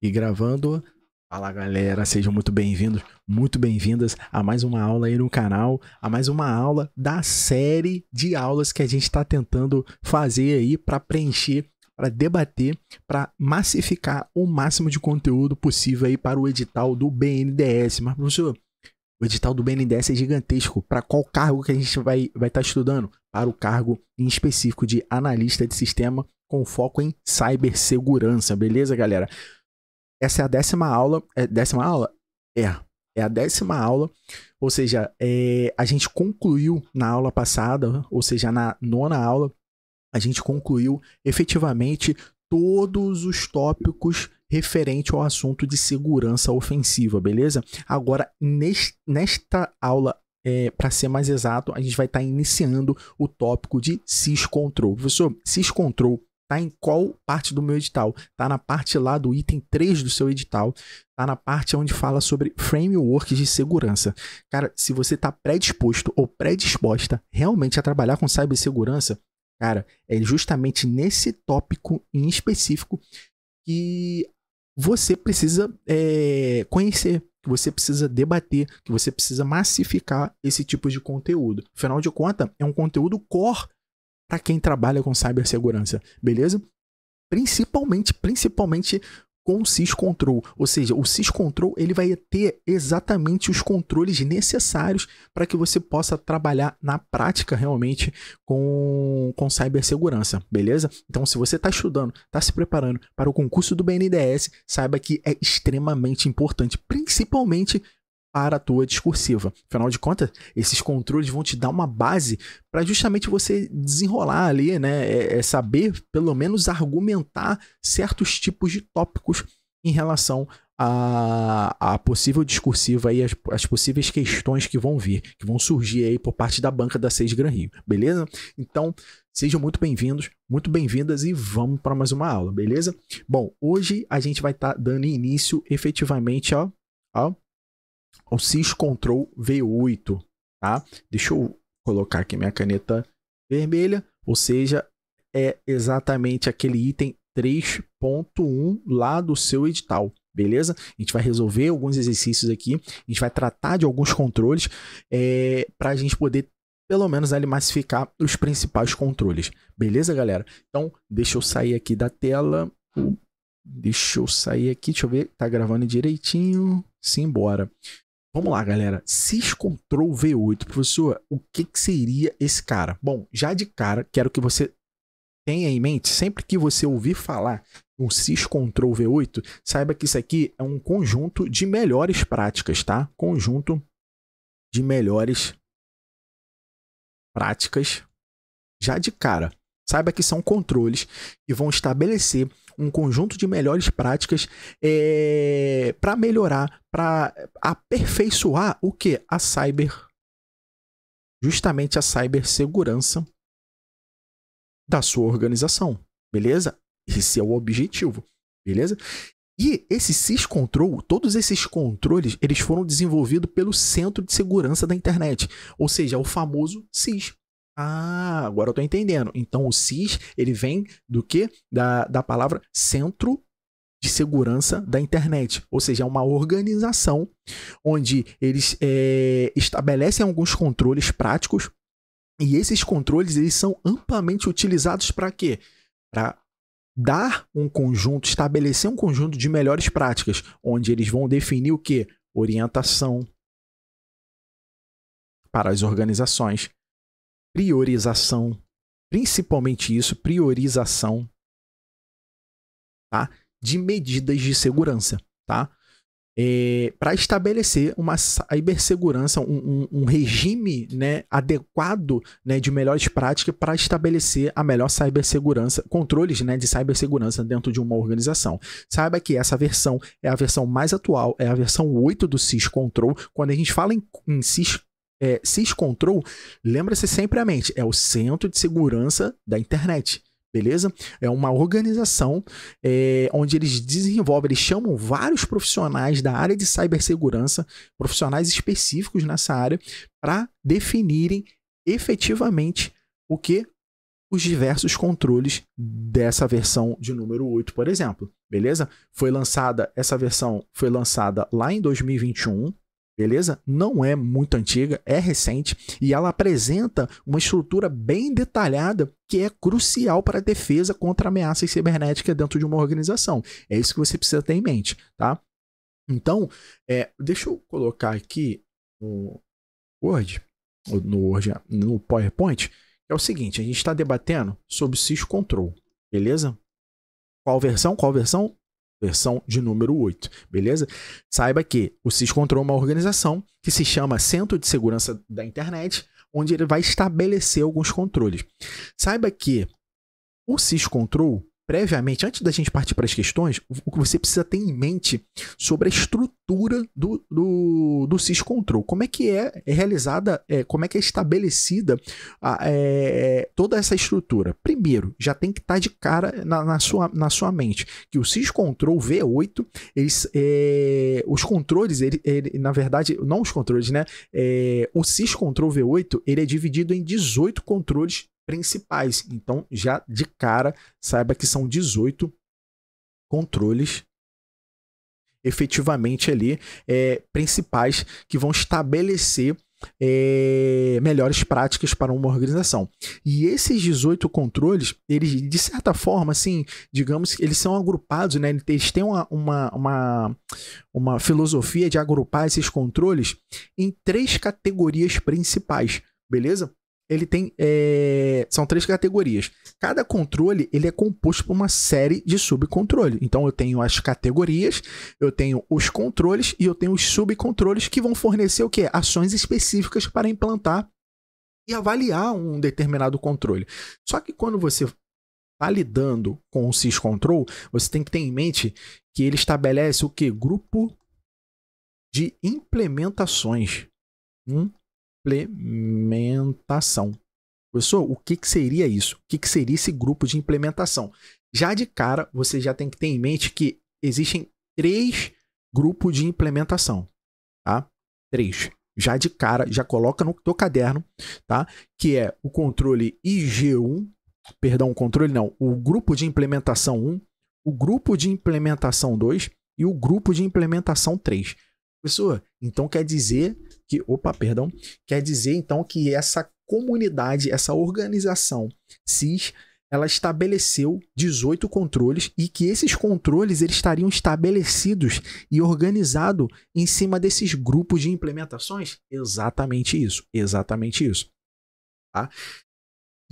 E gravando. Fala galera, sejam muito bem-vindos, muito bem-vindas a mais uma aula aí no canal, a mais uma aula da série de aulas que a gente está tentando fazer aí para preencher, para debater, para massificar o máximo de conteúdo possível aí para o edital do BNDES. Mas professor, o edital do BNDES é gigantesco. Para qual cargo que a gente vai estar estudando? Para o cargo em específico de analista de sistema com foco em cibersegurança, beleza, galera? Essa é a 10ª aula. É 10ª aula? É a 10ª aula. Ou seja, a gente concluiu na aula passada, ou seja, na 9ª aula, a gente concluiu efetivamente todos os tópicos referentes ao assunto de segurança ofensiva, beleza? Agora, nesta aula, para ser mais exato, a gente vai estar iniciando o tópico de syscontrol. Professor, syscontrol tá em qual parte do meu edital? Tá na parte lá do item 3 do seu edital. Tá na parte onde fala sobre frameworks de segurança. Cara, se você tá predisposto ou predisposta realmente a trabalhar com cibersegurança, cara, é justamente nesse tópico em específico que você precisa conhecer, que você precisa debater, que você precisa massificar esse tipo de conteúdo. Afinal de contas, é um conteúdo core para quem trabalha com cibersegurança, beleza? Principalmente com o syscontrol, ou seja, o syscontrol ele vai ter exatamente os controles necessários para que você possa trabalhar na prática realmente com cibersegurança, beleza? Então, se você está estudando, está se preparando para o concurso do BNDES, saiba que é extremamente importante, principalmente para a tua discursiva. Afinal de contas, esses controles vão te dar uma base para justamente você desenrolar ali, né? Saber, pelo menos, argumentar certos tipos de tópicos em relação à possível discursiva e as possíveis questões que vão vir, que vão surgir aí por parte da banca da Seis Gran Rio, beleza? Então, sejam muito bem-vindos, muito bem-vindas e vamos para mais uma aula, beleza? Bom, hoje a gente vai estar dando início efetivamente ao syscontrol V8, tá? Deixa eu colocar aqui minha caneta vermelha, ou seja, é exatamente aquele item 3.1 lá do seu edital, beleza? A gente vai resolver alguns exercícios aqui, a gente vai tratar de alguns controles para a gente poder, pelo menos, ali massificar os principais controles, beleza, galera? Então, deixa eu sair aqui da tela, deixa eu ver, tá gravando direitinho, simbora. Vamos lá, galera. Syscontrol V8. Professor, o que seria esse cara? Bom, já de cara, quero que você tenha em mente, sempre que você ouvir falar um Syscontrol V8, saiba que isso aqui é um conjunto de melhores práticas, tá? Conjunto de melhores práticas. Já de cara, saiba que são controles que vão estabelecer um conjunto de melhores práticas para melhorar, para aperfeiçoar o que? Justamente a cibersegurança da sua organização, beleza? Esse é o objetivo, beleza? E esse syscontrol, todos esses controles, eles foram desenvolvidos pelo Centro de Segurança da Internet, ou seja, o famoso CIS. Ah, agora eu tô entendendo. Então o CIS, ele vem do quê? Da palavra Centro de Segurança da Internet. Ou seja, é uma organização onde eles estabelecem alguns controles práticos e esses controles eles são amplamente utilizados para quê? Para dar um conjunto, estabelecer um conjunto de melhores práticas, onde eles vão definir o quê? Orientação para as organizações, priorização, principalmente isso, priorização, tá? De medidas de segurança, tá? Para estabelecer uma cibersegurança, um regime, né, adequado, né, de melhores práticas para estabelecer a melhor cibersegurança, controles, né, de cibersegurança dentro de uma organização. Saiba que essa versão é a versão mais atual, é a versão 8 do Syscontrol. Quando a gente fala em Syscontrol, lembra-se sempre a mente, é o Centro de Segurança da Internet, beleza? É uma organização onde eles desenvolvem, eles chamam vários profissionais da área de cibersegurança, profissionais específicos nessa área, para definirem efetivamente o que? Os diversos controles dessa versão de número 8, por exemplo, beleza? Essa versão foi lançada lá em 2021, beleza? Não é muito antiga, é recente e ela apresenta uma estrutura bem detalhada que é crucial para a defesa contra ameaças cibernéticas dentro de uma organização. É isso que você precisa ter em mente, tá? Então, deixa eu colocar aqui no Word, no PowerPoint, que é o seguinte, a gente está debatendo sobre o syscontrol, beleza? Qual versão? Qual versão? Versão de número 8, beleza? Saiba que o syscontrol é uma organização que se chama Centro de Segurança da Internet, onde ele vai estabelecer alguns controles. Saiba que o syscontrol, previamente, antes da gente partir para as questões, o que você precisa ter em mente sobre a estrutura do syscontrol. Como é que é realizada, como é que é estabelecida toda essa estrutura? Primeiro, já tem que estar de cara na sua mente que o syscontrol V8, os controles, na verdade, não os controles, né? O syscontrol V8, ele é dividido em 18 controles principais. Então, já de cara, saiba que são 18 controles efetivamente ali principais que vão estabelecer melhores práticas para uma organização. E esses 18 controles, eles, de certa forma, assim, digamos que eles são agrupados, né? Eles têm uma filosofia de agrupar esses controles em 3 categorias principais, beleza? Ele tem, são 3 categorias. Cada controle ele é composto por uma série de subcontroles. Então eu tenho as categorias, eu tenho os controles e eu tenho os subcontroles que vão fornecer o quê? Ações específicas para implantar e avaliar um determinado controle. Só que quando você está lidando com o syscontrol, você tem que ter em mente que ele estabelece o quê? Grupo de implementações. Implementação. Professor, o que seria isso? O que seria esse grupo de implementação? Já de cara, você já tem que ter em mente que existem 3 grupos de implementação, tá? 3. Já de cara, já coloca no teu caderno, tá? Que é o controle IG1, perdão, o grupo de implementação 1, o grupo de implementação 2 e o grupo de implementação 3. Professor, então quer dizer então que essa comunidade, essa organização SIS, ela estabeleceu 18 controles e que esses controles eles estariam estabelecidos e organizados em cima desses grupos de implementações? Exatamente isso, tá?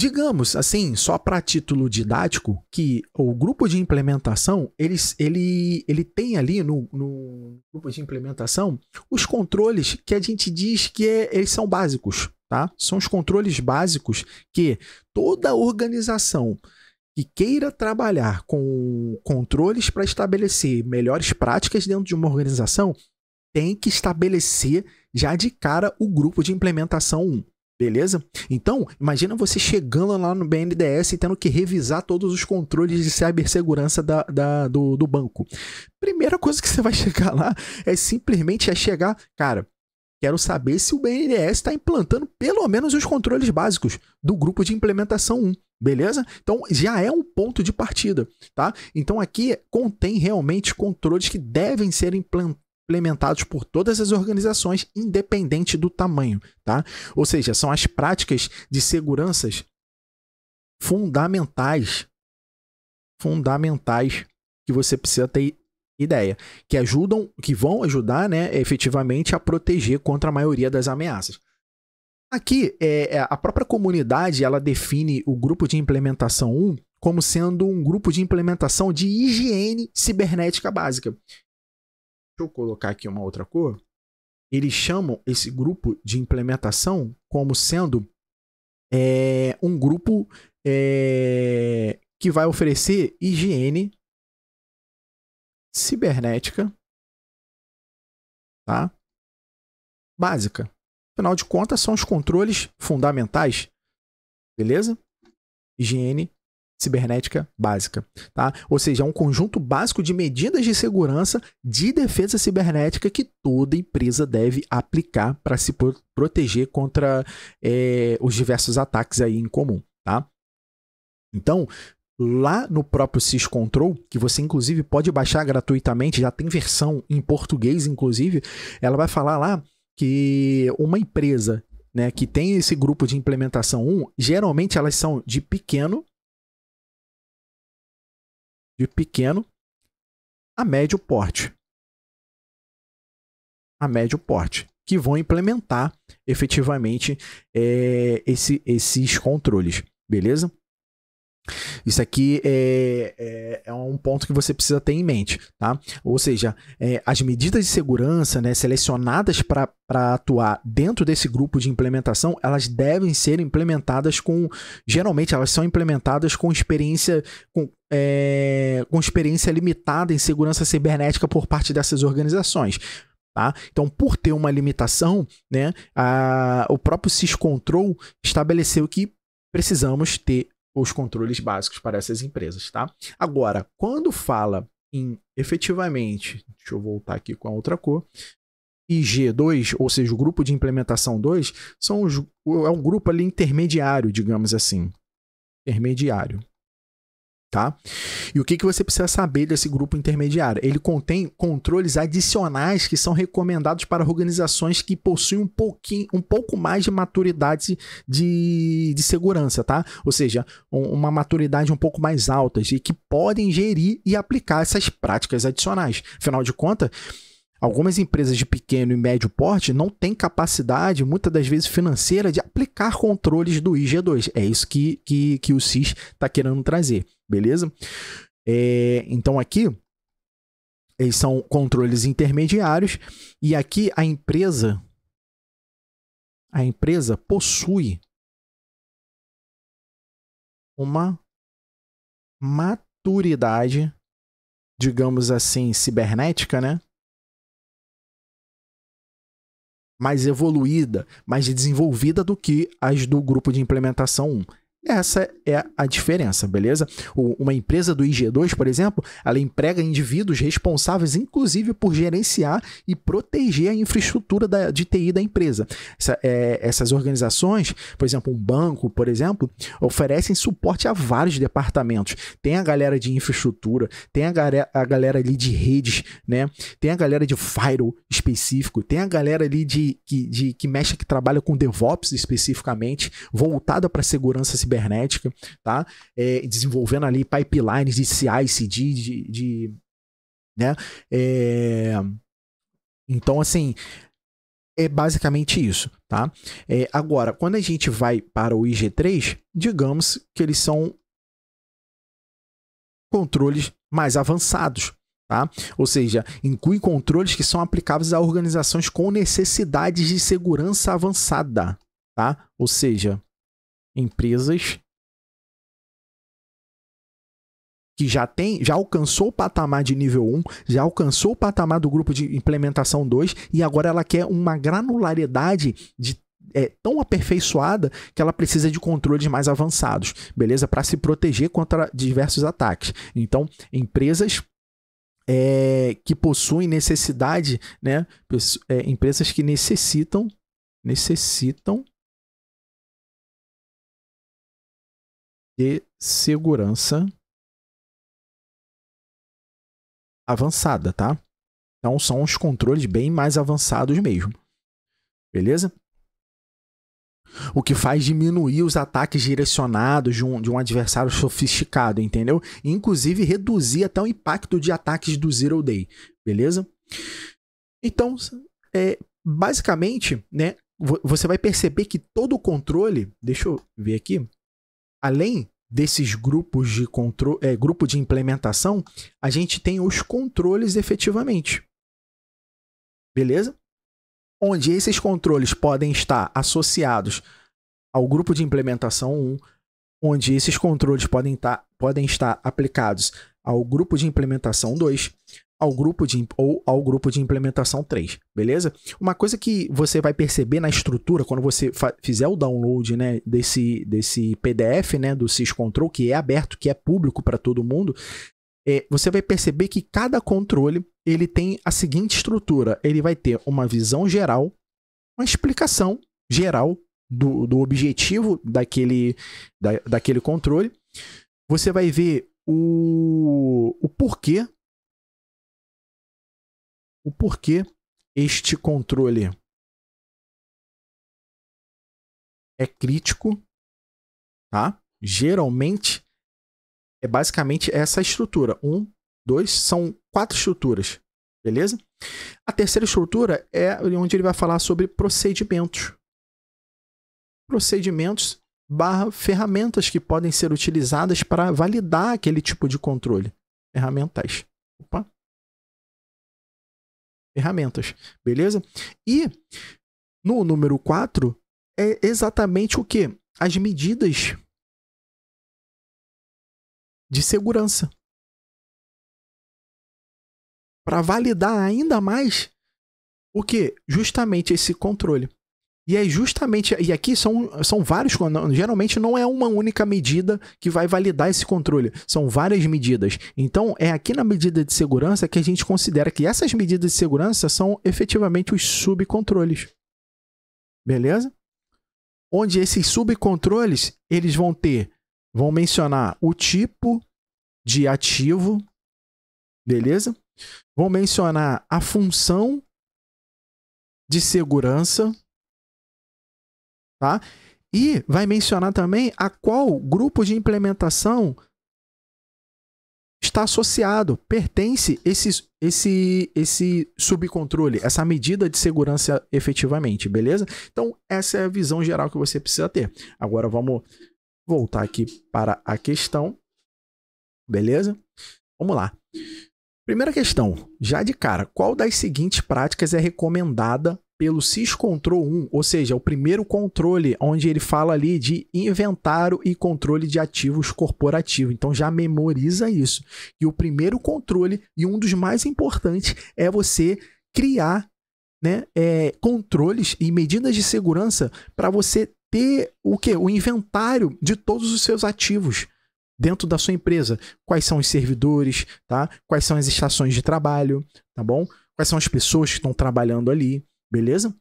Digamos, assim, só para título didático, que o grupo de implementação, ele tem ali no grupo de implementação os controles que a gente diz que eles são básicos, tá? São os controles básicos que toda organização que queira trabalhar com controles para estabelecer melhores práticas dentro de uma organização tem que estabelecer já de cara o grupo de implementação 1. Beleza? Então, imagina você chegando lá no BNDES e tendo que revisar todos os controles de cibersegurança do banco. Primeira coisa que você vai chegar lá é simplesmente chegar, cara, quero saber se o BNDES está implantando pelo menos os controles básicos do grupo de implementação 1. Beleza? Então, já é um ponto de partida, tá? Então, aqui contém realmente controles que devem ser implementados por todas as organizações, independente do tamanho, tá? Ou seja, são as práticas de seguranças fundamentais que você precisa ter ideia, que vão ajudar, né, efetivamente a proteger contra a maioria das ameaças. Aqui, a própria comunidade, ela define o grupo de implementação 1 como sendo um grupo de implementação de higiene cibernética básica. Deixa eu colocar aqui uma outra cor. Eles chamam esse grupo de implementação como sendo um grupo que vai oferecer higiene cibernética, tá? Básica. Afinal de contas, são os controles fundamentais, beleza? Higiene cibernética básica, tá? Ou seja, é um conjunto básico de medidas de segurança de defesa cibernética que toda empresa deve aplicar para se proteger contra os diversos ataques aí em comum, tá? Então, lá no próprio Syscontrol, que você inclusive pode baixar gratuitamente, já tem versão em português, inclusive, ela vai falar lá que uma empresa, né, que tem esse grupo de implementação 1, geralmente elas são de pequeno a médio porte. A médio porte, que vão implementar efetivamente esses controles, beleza? Isso aqui é um ponto que você precisa ter em mente, tá? Ou seja, as medidas de segurança, né, selecionadas para atuar dentro desse grupo de implementação, elas devem ser implementadas geralmente elas são implementadas com experiência limitada em segurança cibernética por parte dessas organizações. Tá? Então, por ter uma limitação, né, o próprio Syscontrol estabeleceu que precisamos ter os controles básicos para essas empresas, tá? Agora, quando fala em efetivamente, deixa eu voltar aqui com a outra cor, IG2, ou seja, o grupo de implementação 2, é um grupo ali intermediário, digamos assim. Intermediário. Tá? E o que você precisa saber desse grupo intermediário? Ele contém controles adicionais que são recomendados para organizações que possuem um pouco mais de maturidade de segurança, tá? Ou seja, uma maturidade um pouco mais alta e que podem gerir e aplicar essas práticas adicionais. Afinal de contas, algumas empresas de pequeno e médio porte não têm capacidade, muitas das vezes financeira, de aplicar controles do IG2. É isso que o SIS está querendo trazer, beleza? Então aqui, eles são controles intermediários e aqui a empresa possui uma maturidade, digamos assim, cibernética, né? Mais evoluída, mais desenvolvida do que as do grupo de implementação 1. Essa é a diferença, beleza? Uma empresa do IG2, por exemplo, ela emprega indivíduos responsáveis, inclusive, por gerenciar e proteger a infraestrutura de TI da empresa. Essas organizações, por exemplo, um banco, por exemplo, oferecem suporte a vários departamentos. Tem a galera de infraestrutura, tem a galera ali de redes, né? Tem a galera de firewall específico, tem a galera ali que trabalha com DevOps especificamente, voltada para segurança cibernética, tá? Desenvolvendo ali pipelines de CI/CD, né? Então, assim, é basicamente isso, tá? Agora, quando a gente vai para o IG3, digamos que eles são controles mais avançados, tá? Ou seja, inclui controles que são aplicáveis a organizações com necessidades de segurança avançada, tá? Ou seja, empresas que já alcançou o patamar de nível 1, já alcançou o patamar do grupo de implementação 2 e agora ela quer uma granularidade tão aperfeiçoada que ela precisa de controles mais avançados, beleza? Para se proteger contra diversos ataques. Então, empresas que possuem necessidade, né? Empresas que necessitam de segurança avançada, tá? Então são os controles bem mais avançados mesmo, beleza? O que faz diminuir os ataques direcionados de um adversário sofisticado, entendeu? Inclusive reduzir até o impacto de ataques do Zero Day, beleza? Então, basicamente, né, você vai perceber que todo o controle, deixa eu ver aqui, além desses grupos de controle, grupo de implementação, a gente tem os controles efetivamente. Beleza? Onde esses controles podem estar associados ao grupo de implementação 1, onde esses controles podem estar aplicados ao grupo de implementação 2, ao grupo de implementação 3, beleza? Uma coisa que você vai perceber na estrutura, quando você fizer o download, né, desse PDF, né, do Syscontrol, que é aberto, que é público para todo mundo, você vai perceber que cada controle ele tem a seguinte estrutura. Ele vai ter uma visão geral, uma explicação geral do objetivo daquele controle. você vai ver o porquê este controle é crítico, tá? Geralmente é basicamente essa estrutura. 1, 2, são 4 estruturas, beleza? A terceira estrutura é onde ele vai falar sobre procedimentos. Procedimentos / ferramentas que podem ser utilizadas para validar aquele tipo de controle. Ferramentas. Opa. Ferramentas, beleza? E no número 4 é exatamente o quê? As medidas de segurança. Para validar ainda mais o quê? Justamente esse controle. E é justamente, e aqui são vários, geralmente não é uma única medida que vai validar esse controle, são várias medidas. Então é aqui na medida de segurança que a gente considera que essas medidas de segurança são efetivamente os subcontroles. Beleza? Onde esses subcontroles, eles vão mencionar o tipo de ativo, beleza? Vão mencionar a função de segurança, tá? E vai mencionar também a qual grupo de implementação está associado, pertence esse subcontrole, essa medida de segurança efetivamente, beleza? Então, essa é a visão geral que você precisa ter. Agora, vamos voltar aqui para a questão, beleza? Vamos lá. Primeira questão, já de cara, qual das seguintes práticas é recomendada pelo Syscontrol 1, ou seja, o primeiro controle, onde ele fala ali de inventário e controle de ativos corporativos. Então já memoriza isso. E o primeiro controle, e um dos mais importantes, é você criar, né, controles e medidas de segurança para você ter o quê? O inventário de todos os seus ativos dentro da sua empresa. Quais são os servidores, tá? Quais são as estações de trabalho, tá bom? Quais são as pessoas que estão trabalhando ali, beleza?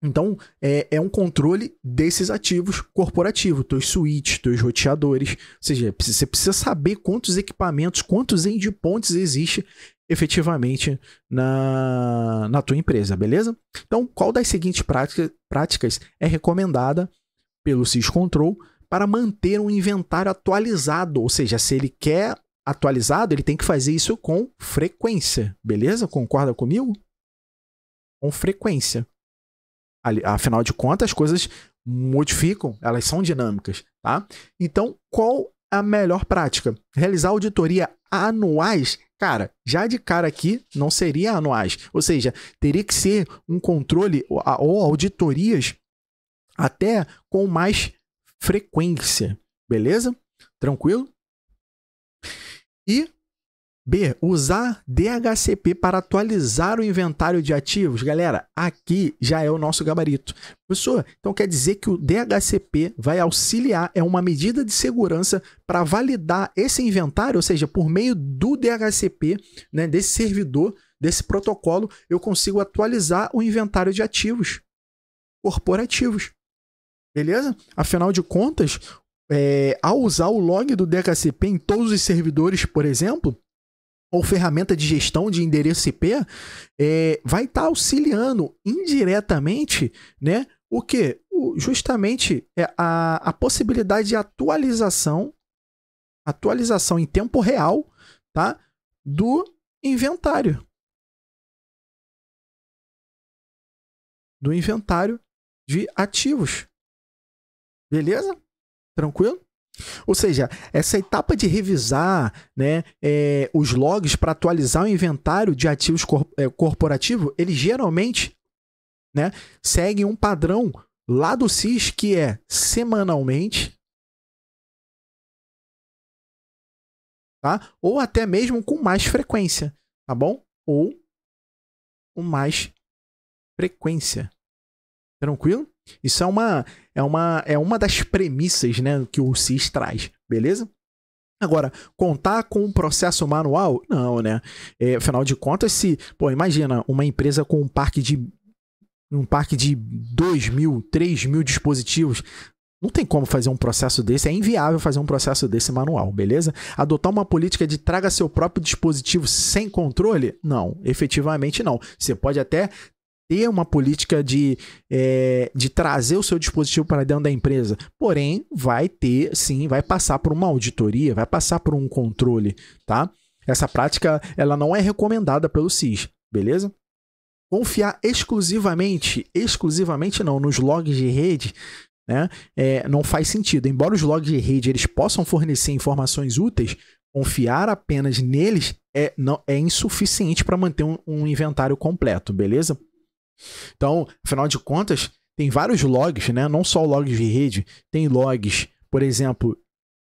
Então, é um controle desses ativos corporativos, teus switches, teus roteadores, ou seja, você precisa saber quantos equipamentos, quantos endpoints existe efetivamente na tua empresa, beleza? Então, qual das seguintes práticas é recomendada pelo Syscontrol para manter um inventário atualizado? Ou seja, se ele quer atualizado, ele tem que fazer isso com frequência, beleza? Concorda comigo? Com frequência. Afinal de contas, as coisas modificam, elas são dinâmicas, tá? Então, qual a melhor prática? Realizar auditoria anuais? Cara, já de cara aqui, não seria anuais. Ou seja, teria que ser um controle ou auditorias até com mais frequência, beleza? Tranquilo? E B, usar DHCP para atualizar o inventário de ativos. Galera, aqui já é o nosso gabarito. Professor, então quer dizer que o DHCP vai auxiliar, é uma medida de segurança para validar esse inventário, ou seja, por meio do DHCP, né, desse servidor, desse protocolo, eu consigo atualizar o inventário de ativos corporativos. Beleza? Afinal de contas, ao usar o log do DHCP em todos os servidores, por exemplo, ou ferramenta de gestão de endereço IP, vai estar auxiliando indiretamente, né, o quê? Justamente a possibilidade de atualização em tempo real, tá, do inventário. Do inventário de ativos. Beleza? Tranquilo? Ou seja, essa etapa de revisar, né, os logs para atualizar o inventário de ativos corporativo, ele geralmente, né, segue um padrão lá do SIS que é semanalmente, tá? Ou até mesmo com mais frequência, tá bom? Ou com mais frequência. Tranquilo? Isso é uma das premissas, né, que o SIS traz, beleza? Agora, contar com um processo manual? Não, né? Afinal de contas, imagina uma empresa com um parque de 2.000, 3.000 dispositivos. Não tem como fazer um processo desse, é inviável fazer um processo desse manual, beleza? Adotar uma política de traga seu próprio dispositivo sem controle? Não, efetivamente não. Você pode até ter uma política de trazer o seu dispositivo para dentro da empresa, porém vai ter, sim, vai passar por uma auditoria, vai passar por um controle, tá? Essa prática, ela não é recomendada pelo CIS, beleza? Confiar exclusivamente não, nos logs de rede, né, não faz sentido. Embora os logs de rede eles possam fornecer informações úteis, confiar apenas neles é insuficiente para manter um inventário completo, beleza? Então, afinal de contas, tem vários logs, né? Não só logs de rede, tem logs, por exemplo,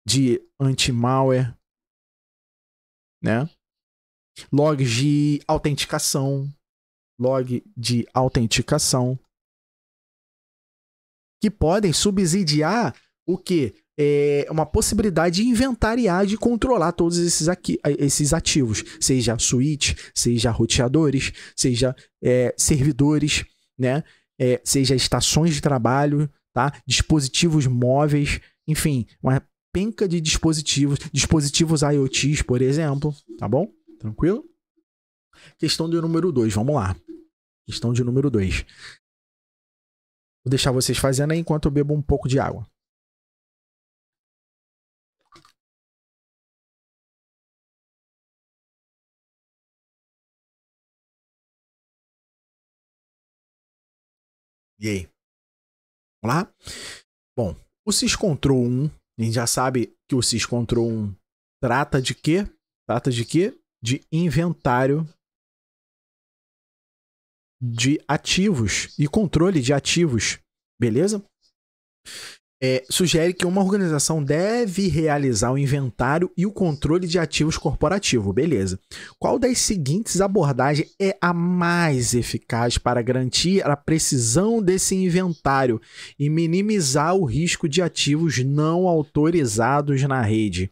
de anti-malware, né? Logs de autenticação, que podem subsidiar o quê? Uma possibilidade de inventariar, de controlar todos esses ativos, seja switch, seja roteadores, seja servidores, né? Seja estações de trabalho, tá? Dispositivos móveis, enfim, uma penca de dispositivos IoTs, por exemplo, tá bom? Tranquilo? Questão de número 2, vamos lá. Questão de número 2. Vou deixar vocês fazendo aí enquanto eu bebo um pouco de água. E aí? Vamos lá? Bom, o Syscontrol 1, a gente já sabe que o Syscontrol 1 trata de quê? Trata de quê? De inventário de ativos e controle de ativos, beleza? Sugere que uma organização deve realizar o inventário e o controle de ativos corporativo, beleza. Qual das seguintes abordagens é a mais eficaz para garantir a precisão desse inventário e minimizar o risco de ativos não autorizados na rede?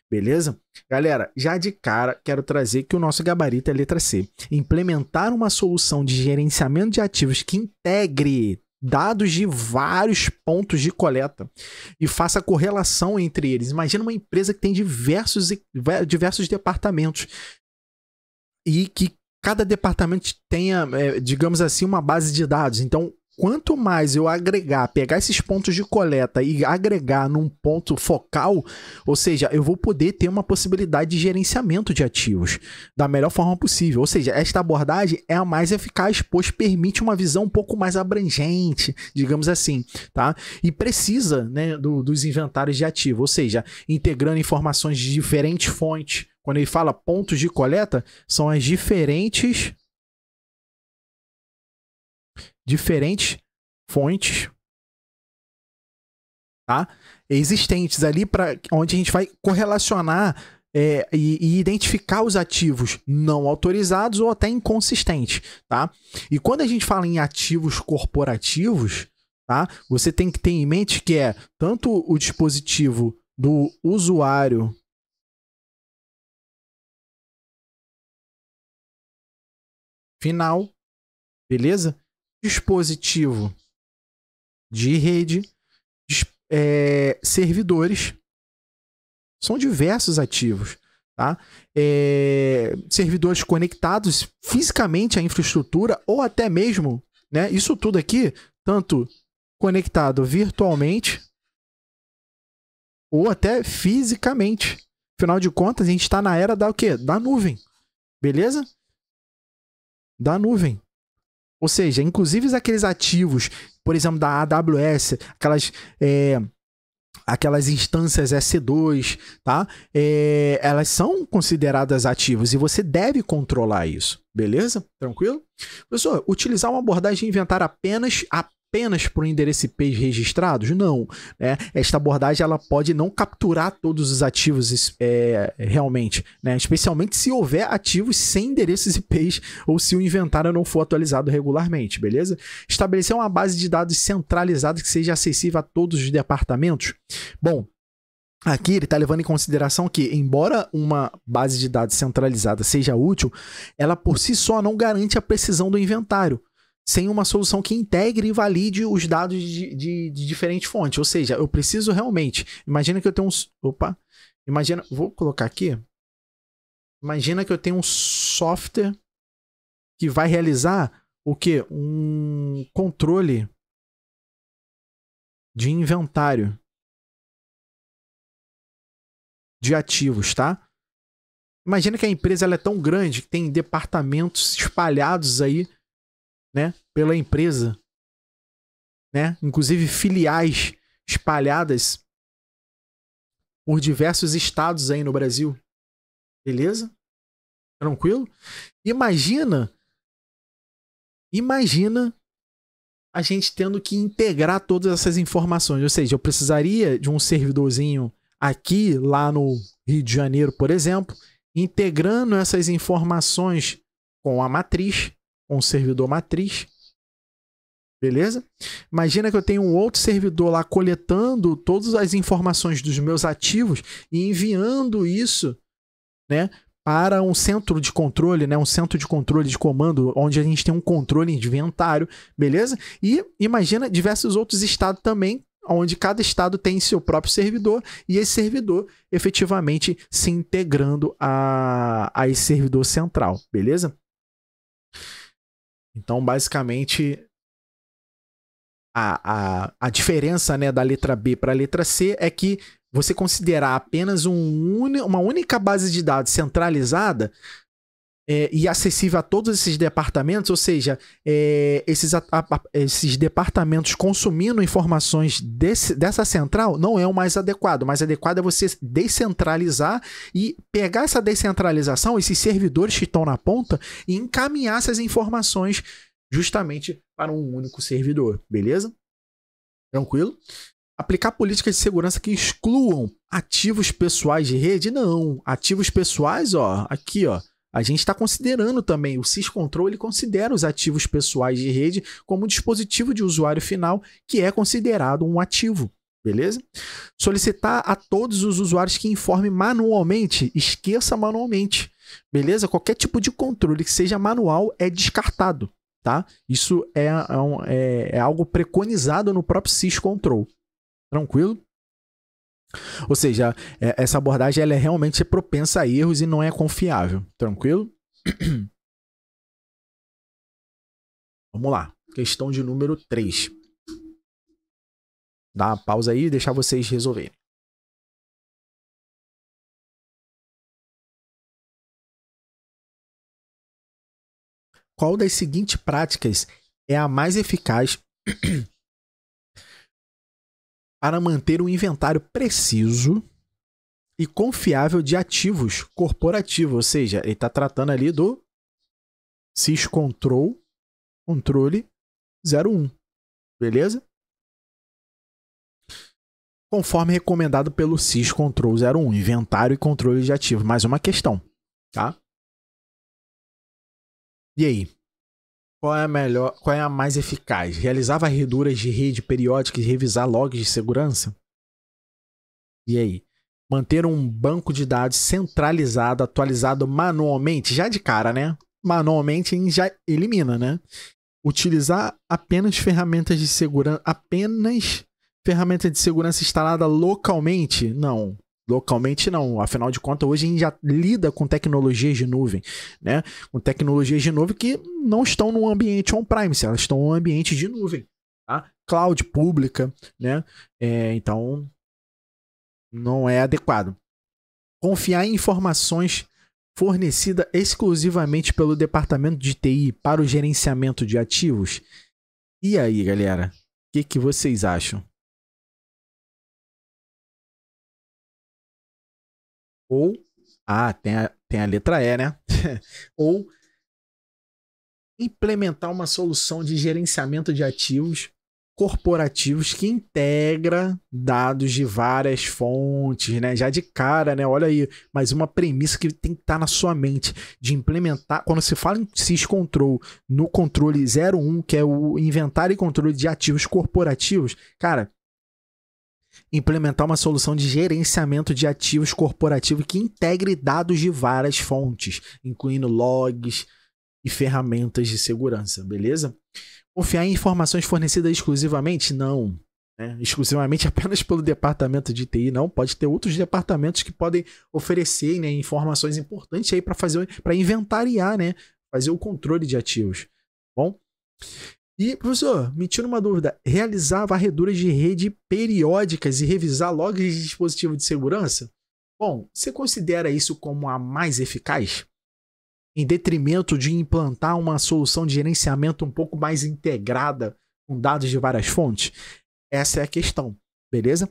Beleza? Galera, já de cara, quero trazer que o nosso gabarito é a letra C. Implementar uma solução de gerenciamento de ativos que integre dados de vários pontos de coleta e faça correlação entre eles. Imagina uma empresa que tem diversos departamentos e que cada departamento tenha, digamos assim, uma base de dados. Então, quanto mais eu pegar esses pontos de coleta e agregar num ponto focal, ou seja, eu vou poder ter uma possibilidade de gerenciamento de ativos da melhor forma possível. Ou seja, esta abordagem é a mais eficaz, pois permite uma visão um pouco mais abrangente, digamos assim, tá? E precisa, né, dos inventários de ativos, ou seja, integrando informações de diferentes fontes. Quando ele fala pontos de coleta, são as diferentes fontes, tá? Existentes ali para onde a gente vai correlacionar e identificar os ativos não autorizados ou até inconsistentes, tá? E quando a gente fala em ativos corporativos, tá? Você tem que ter em mente que é tanto o dispositivo do usuário final, beleza? Dispositivo de rede, servidores, são diversos ativos, tá? Servidores conectados fisicamente à infraestrutura ou até mesmo, né? Isso tudo aqui, tanto conectado virtualmente ou até fisicamente. Afinal de contas, a gente está na era da quê? Da nuvem, beleza? Da nuvem. Ou seja, inclusive aqueles ativos, por exemplo, da AWS, aquelas instâncias EC2, tá? Elas são consideradas ativos e você deve controlar isso, beleza? Tranquilo? Professor, utilizar uma abordagem de inventário apenas por endereço IP registrados? Não. Né? Esta abordagem ela pode não capturar todos os ativos realmente, né? Especialmente se houver ativos sem endereços IPs ou se o inventário não for atualizado regularmente, beleza? Estabelecer uma base de dados centralizada que seja acessível a todos os departamentos. Bom, aqui ele está levando em consideração que, embora uma base de dados centralizada seja útil, ela por si só não garante a precisão do inventário. sem uma solução que integre e valide os dados de diferentes fontes. Ou seja, eu preciso realmente... Imagina que eu tenho um... Opa! Imagina... Vou colocar aqui. Imagina que eu tenho um software que vai realizar o quê? Um controle de inventário de ativos, tá? Imagina que a empresa ela é tão grande que tem departamentos espalhados aí, né, pela empresa, né? Inclusive filiais espalhadas por diversos estados aí no Brasil. Beleza? Tranquilo? Imagina a gente tendo que integrar todas essas informações. Ou seja, eu precisaria de um servidorzinho aqui, lá no Rio de Janeiro, por exemplo, integrando essas informações com a matriz, com o servidor matriz. Beleza? Imagina que eu tenho um outro servidor lá coletando todas as informações dos meus ativos e enviando isso, né, para um centro de controle, né, um centro de controle de comando, onde a gente tem um controle de inventário, beleza? E imagina diversos outros estados também, onde cada estado tem seu próprio servidor e esse servidor efetivamente se integrando a esse servidor central, beleza? Então, basicamente, a diferença, né, da letra B para a letra C é que você considerar apenas uma única base de dados centralizada e acessível a todos esses departamentos, ou seja, esses departamentos consumindo informações dessa central, não é o mais adequado. O mais adequado é você descentralizar e pegar essa descentralização, esses servidores que estão na ponta, e encaminhar essas informações justamente para um único servidor, beleza? Tranquilo? Aplicar políticas de segurança que excluam ativos pessoais de rede? Não. Ativos pessoais, ó, aqui, ó, a gente está considerando também, o syscontrol ele considera os ativos pessoais de rede como um dispositivo de usuário final que é considerado um ativo, beleza? Solicitar a todos os usuários que informem manualmente, esqueça manualmente, beleza? Qualquer tipo de controle que seja manual é descartado, tá? Isso é algo preconizado no próprio syscontrol. Tranquilo? Ou seja, essa abordagem ela é realmente propensa a erros e não é confiável. Tranquilo? Vamos lá. Questão de número 3. Dá uma pausa aí e deixar vocês resolverem. Qual das seguintes práticas é a mais eficaz para manter um inventário preciso e confiável de ativos corporativos? Ou seja, ele está tratando ali do syscontrol controle 01. Beleza? Conforme recomendado pelo syscontrol 01, inventário e controle de ativos. Mais uma questão, tá? E aí? Qual é a melhor, qual é a mais eficaz? Realizar varreduras de rede periódicas e revisar logs de segurança? E aí? Manter um banco de dados centralizado, atualizado manualmente? Já de cara, né? Manualmente a gente já elimina, né? Utilizar apenas ferramentas de segurança instalada localmente? Não. Localmente não, afinal de contas hoje a gente já lida com tecnologias de nuvem, né? Com tecnologias de nuvem que não estão no ambiente on-premise, elas estão no ambiente de nuvem, tá? Cloud pública, né? Então não é adequado. Confiar em informações fornecidas exclusivamente pelo departamento de TI para o gerenciamento de ativos? E aí, galera? O que vocês acham? Ou, tem a letra E, né? Ou implementar uma solução de gerenciamento de ativos corporativos que integra dados de várias fontes, né? Já de cara, né? Olha aí, mais uma premissa que tem que estar na sua mente de implementar. Quando se fala em syscontrol no controle 01, que é o inventário e controle de ativos corporativos, cara, implementar uma solução de gerenciamento de ativos corporativo que integre dados de várias fontes, incluindo logs, e ferramentas de segurança, beleza? Confiar em informações fornecidas exclusivamente? Não. Né? Exclusivamente apenas pelo departamento de TI, não. Pode ter outros departamentos que podem oferecer, né, informações importantes aí para inventariar, né? Fazer o controle de ativos. Bom? E, professor, me tira uma dúvida. Realizar varreduras de rede periódicas e revisar logs de dispositivo de segurança? Bom, você considera isso como a mais eficaz? Em detrimento de implantar uma solução de gerenciamento um pouco mais integrada com dados de várias fontes? Essa é a questão, beleza?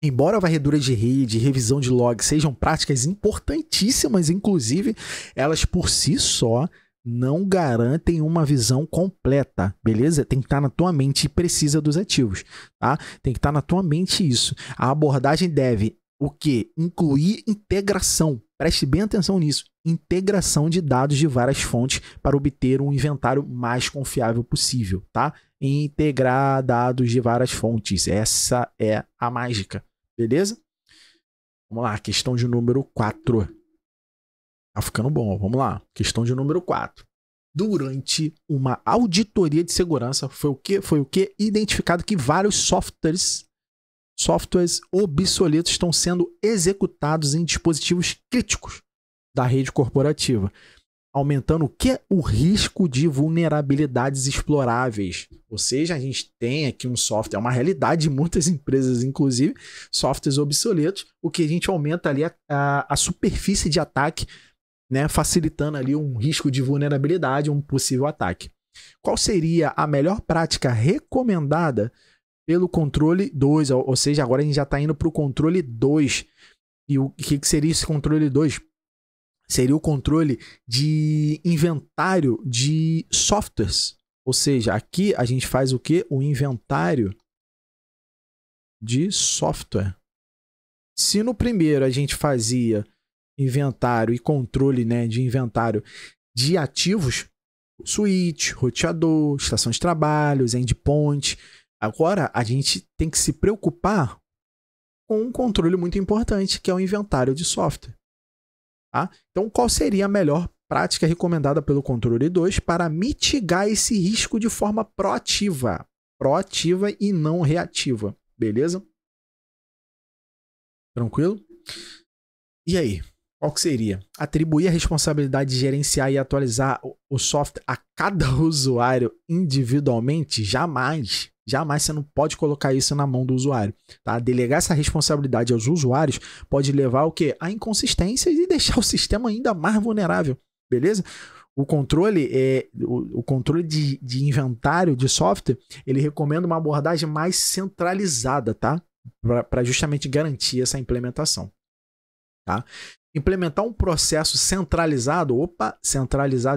Embora a varredura de rede e revisão de logs sejam práticas importantíssimas, inclusive, elas por si só não garantem uma visão completa, beleza? Tem que estar na tua mente e precisa dos ativos, tá? Tem que estar na tua mente isso. A abordagem deve o quê? Incluir integração. Preste bem atenção nisso. Integração de dados de várias fontes para obter um inventário mais confiável possível, tá? Integrar dados de várias fontes. Essa é a mágica, beleza? Vamos lá, questão de número 4. Tá ficando bom, vamos lá. Questão de número 4. Durante uma auditoria de segurança, foi o que? Identificado que vários softwares obsoletos estão sendo executados em dispositivos críticos da rede corporativa, aumentando o que? O risco de vulnerabilidades exploráveis. Ou seja, a gente tem aqui um software, é uma realidade de muitas empresas, inclusive, softwares obsoletos, o que a gente aumenta ali a superfície de ataque, né, facilitando ali um risco de vulnerabilidade, um possível ataque. Qual seria a melhor prática recomendada pelo controle 2? Ou seja, agora a gente já está indo para o controle 2. E o que seria esse controle 2? Seria o controle de inventário de softwares. Ou seja, aqui a gente faz o quê? O inventário de software. Se no primeiro a gente fazia inventário e controle, né, de inventário de ativos, switch, roteador, estação de trabalhos, endpoint. Agora a gente tem que se preocupar com um controle muito importante, que é o inventário de software. Tá? Então, qual seria a melhor prática recomendada pelo controle 2 para mitigar esse risco de forma proativa? Proativa e não reativa. Beleza? Tranquilo? E aí? Qual que seria? Atribuir a responsabilidade de gerenciar e atualizar o software a cada usuário individualmente? Jamais. Jamais você não pode colocar isso na mão do usuário. Tá? Delegar essa responsabilidade aos usuários pode levar ao quê? A inconsistências e deixar o sistema ainda mais vulnerável. Beleza? O controle, de inventário de software, ele recomenda uma abordagem mais centralizada, tá? Para justamente garantir essa implementação. Tá? Implementar um processo centralizado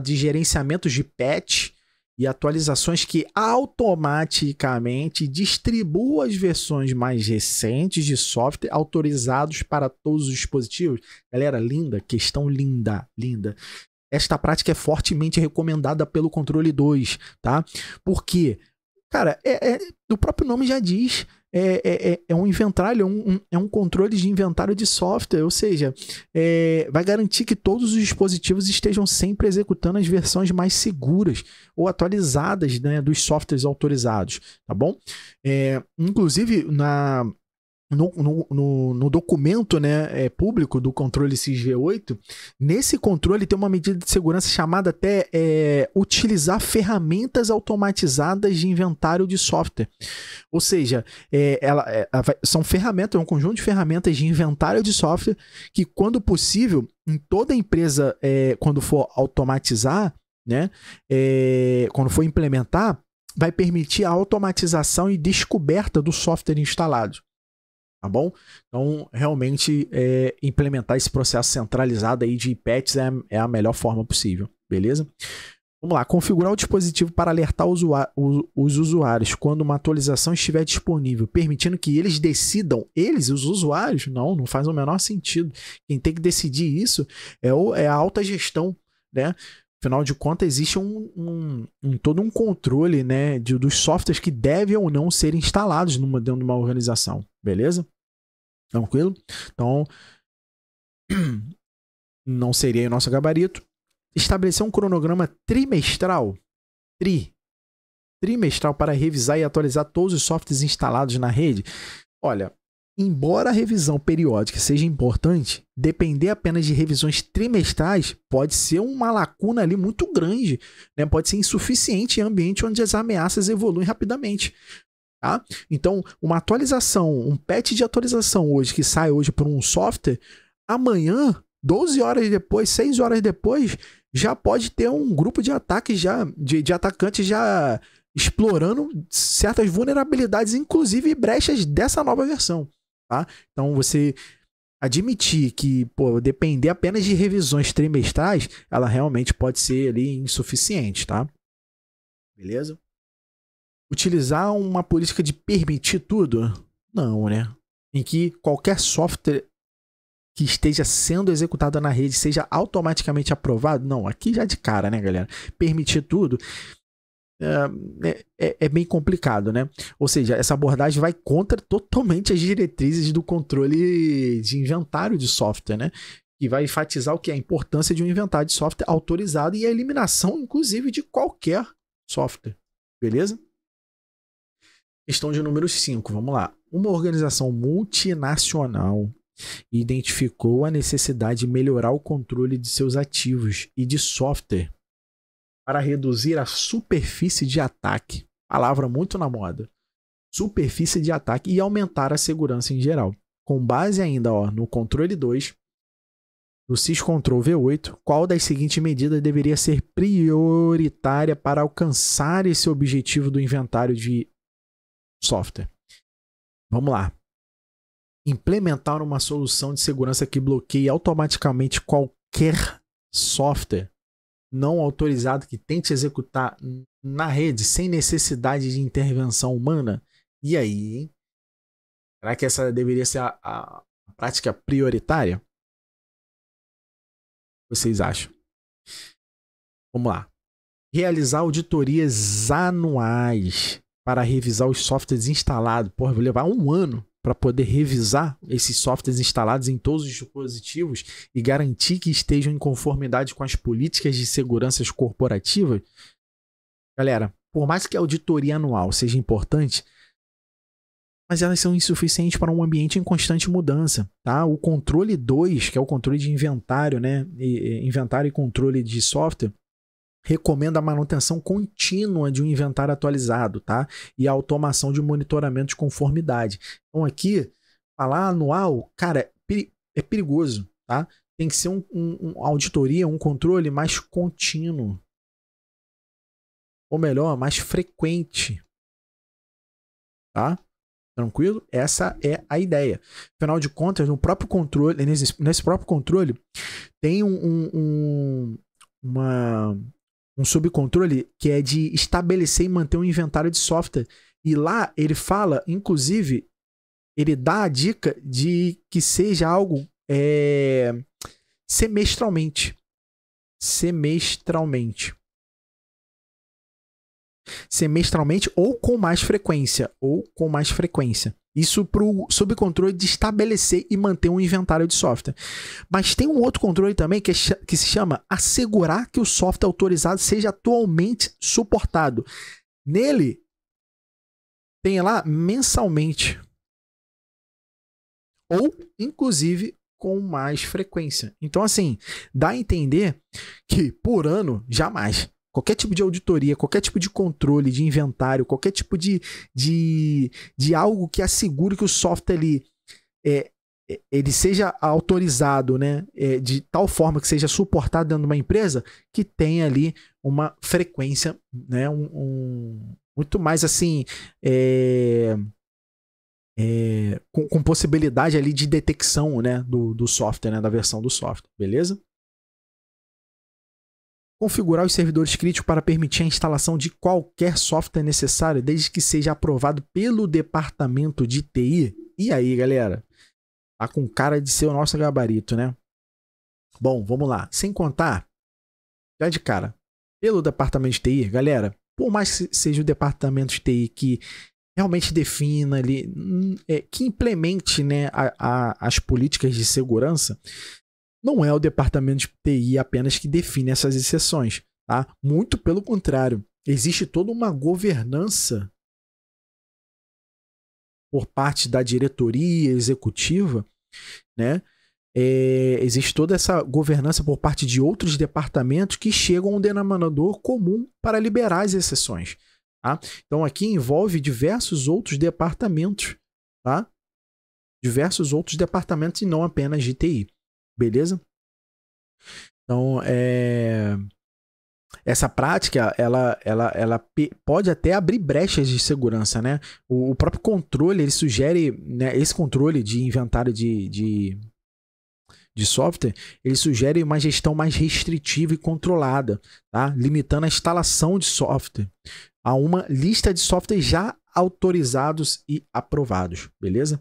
de gerenciamento de patch e atualizações que automaticamente distribua as versões mais recentes de software autorizados para todos os dispositivos. Galera, linda, questão linda. Esta prática é fortemente recomendada pelo controle 2, tá? Porque, cara, o próprio nome já diz, é um inventário, é um controle de inventário de software, ou seja, vai garantir que todos os dispositivos estejam sempre executando as versões mais seguras ou atualizadas, né, dos softwares autorizados, tá bom? Inclusive, no documento, né, público do controle SysV8, nesse controle tem uma medida de segurança chamada até utilizar ferramentas automatizadas de inventário de software. Ou seja, são ferramentas, é um conjunto de ferramentas de inventário de software que, quando possível, em toda empresa, quando for automatizar, né, quando for implementar, vai permitir a automatização e descoberta do software instalado. Tá bom? Então, realmente, implementar esse processo centralizado aí de patches é a melhor forma possível, beleza? Vamos lá, configurar o dispositivo para alertar os usuários quando uma atualização estiver disponível, permitindo que eles decidam, os usuários? Não faz o menor sentido. Quem tem que decidir isso é a alta gestão, né? Afinal de contas, existe todo um controle, né, dos softwares que devem ou não ser instalados dentro de uma organização. Beleza? Tranquilo? Então, não seria o nosso gabarito. estabelecer um cronograma trimestral, trimestral para revisar e atualizar todos os softwares instalados na rede. Olha, embora a revisão periódica seja importante, depender apenas de revisões trimestrais pode ser uma lacuna ali muito grande, né? Pode ser insuficiente em ambiente onde as ameaças evoluem rapidamente. Tá? Então, uma atualização, um patch de atualização hoje que sai hoje por um software, amanhã, 12 horas depois, 6 horas depois, já pode ter um grupo de ataques de atacantes já explorando certas vulnerabilidades, inclusive brechas dessa nova versão. Tá? Então, você admitir que depender apenas de revisões trimestrais, ela realmente pode ser ali insuficiente. Tá? Beleza? Utilizar uma política de permitir tudo? Não, né? Em que qualquer software que esteja sendo executado na rede seja automaticamente aprovado? Não, aqui já de cara, né, galera? Permitir tudo é bem complicado, né? Ou seja, essa abordagem vai contra totalmente as diretrizes do controle de inventário de software, né? Que vai enfatizar o que? A importância de um inventário de software autorizado e a eliminação, inclusive, de qualquer software. Beleza? Questão de número 5, vamos lá. Uma organização multinacional identificou a necessidade de melhorar o controle de seus ativos e de software para reduzir a superfície de ataque, palavra muito na moda, superfície de ataque, e aumentar a segurança em geral. Com base ainda no controle 2, do Syscontrol V8, qual das seguintes medidas deveria ser prioritária para alcançar esse objetivo do inventário de software? Vamos lá. Implementar uma solução de segurança que bloqueie automaticamente qualquer software não autorizado que tente executar na rede sem necessidade de intervenção humana. E aí, hein? Será que essa deveria ser a prática prioritária? O que vocês acham? Vamos lá. Realizar auditorias anuais para revisar os softwares instalados. Porra, vou levar um ano para poder revisar esses softwares instalados em todos os dispositivos e garantir que estejam em conformidade com as políticas de segurança corporativas. Galera, por mais que a auditoria anual seja importante, mas elas são insuficientes para um ambiente em constante mudança. Tá? O controle 2, que é o controle de inventário, né? Inventário e controle de software, recomenda a manutenção contínua de um inventário atualizado, tá? E a automação de monitoramento de conformidade. Então aqui, falar anual, cara, é perigoso, tá? Tem que ser uma auditoria, um controle mais contínuo. Ou melhor, mais frequente. Tá? Tranquilo? Essa é a ideia. Afinal de contas, no próprio controle, nesse próprio controle, tem um subcontrole que é de estabelecer e manter um inventário de software. E lá ele fala, inclusive, ele dá a dica de que seja algo semestralmente. Semestralmente ou com mais frequência. Isso para o subcontrole de estabelecer e manter um inventário de software. Mas tem um outro controle também que se chama assegurar que o software autorizado seja atualmente suportado. Nele, tem lá mensalmente. Ou, inclusive, com mais frequência. Então, assim, dá a entender que por ano, jamais. Qualquer tipo de auditoria, qualquer tipo de controle de inventário, qualquer tipo de algo que assegure que o software ele seja autorizado, né, de tal forma que seja suportado dentro de uma empresa, que tenha ali uma frequência, né, muito mais assim, com possibilidade ali de detecção, né, do software, né, da versão do software, beleza? Configurar os servidores críticos para permitir a instalação de qualquer software necessário, desde que seja aprovado pelo departamento de TI. E aí, galera? Tá com cara de ser o nosso gabarito, né? Bom, vamos lá. Sem contar, já de cara, pelo departamento de TI, galera, por mais que seja o departamento de TI que realmente defina ali, que implemente, né, as políticas de segurança, Não é o departamento de TI apenas que define essas exceções, tá? Muito pelo contrário, existe toda uma governança por parte da diretoria executiva, né? Existe toda essa governança por parte de outros departamentos que chegam a um denominador comum para liberar as exceções. Tá? Então aqui envolve diversos outros departamentos, tá? Diversos outros departamentos e não apenas de TI, beleza? Então essa prática ela pode até abrir brechas de segurança, né? O próprio controle ele sugere, né, esse controle de inventário de software, ele sugere uma gestão mais restritiva e controlada, tá? Limitando a instalação de software a uma lista de softwares já autorizados e aprovados, beleza?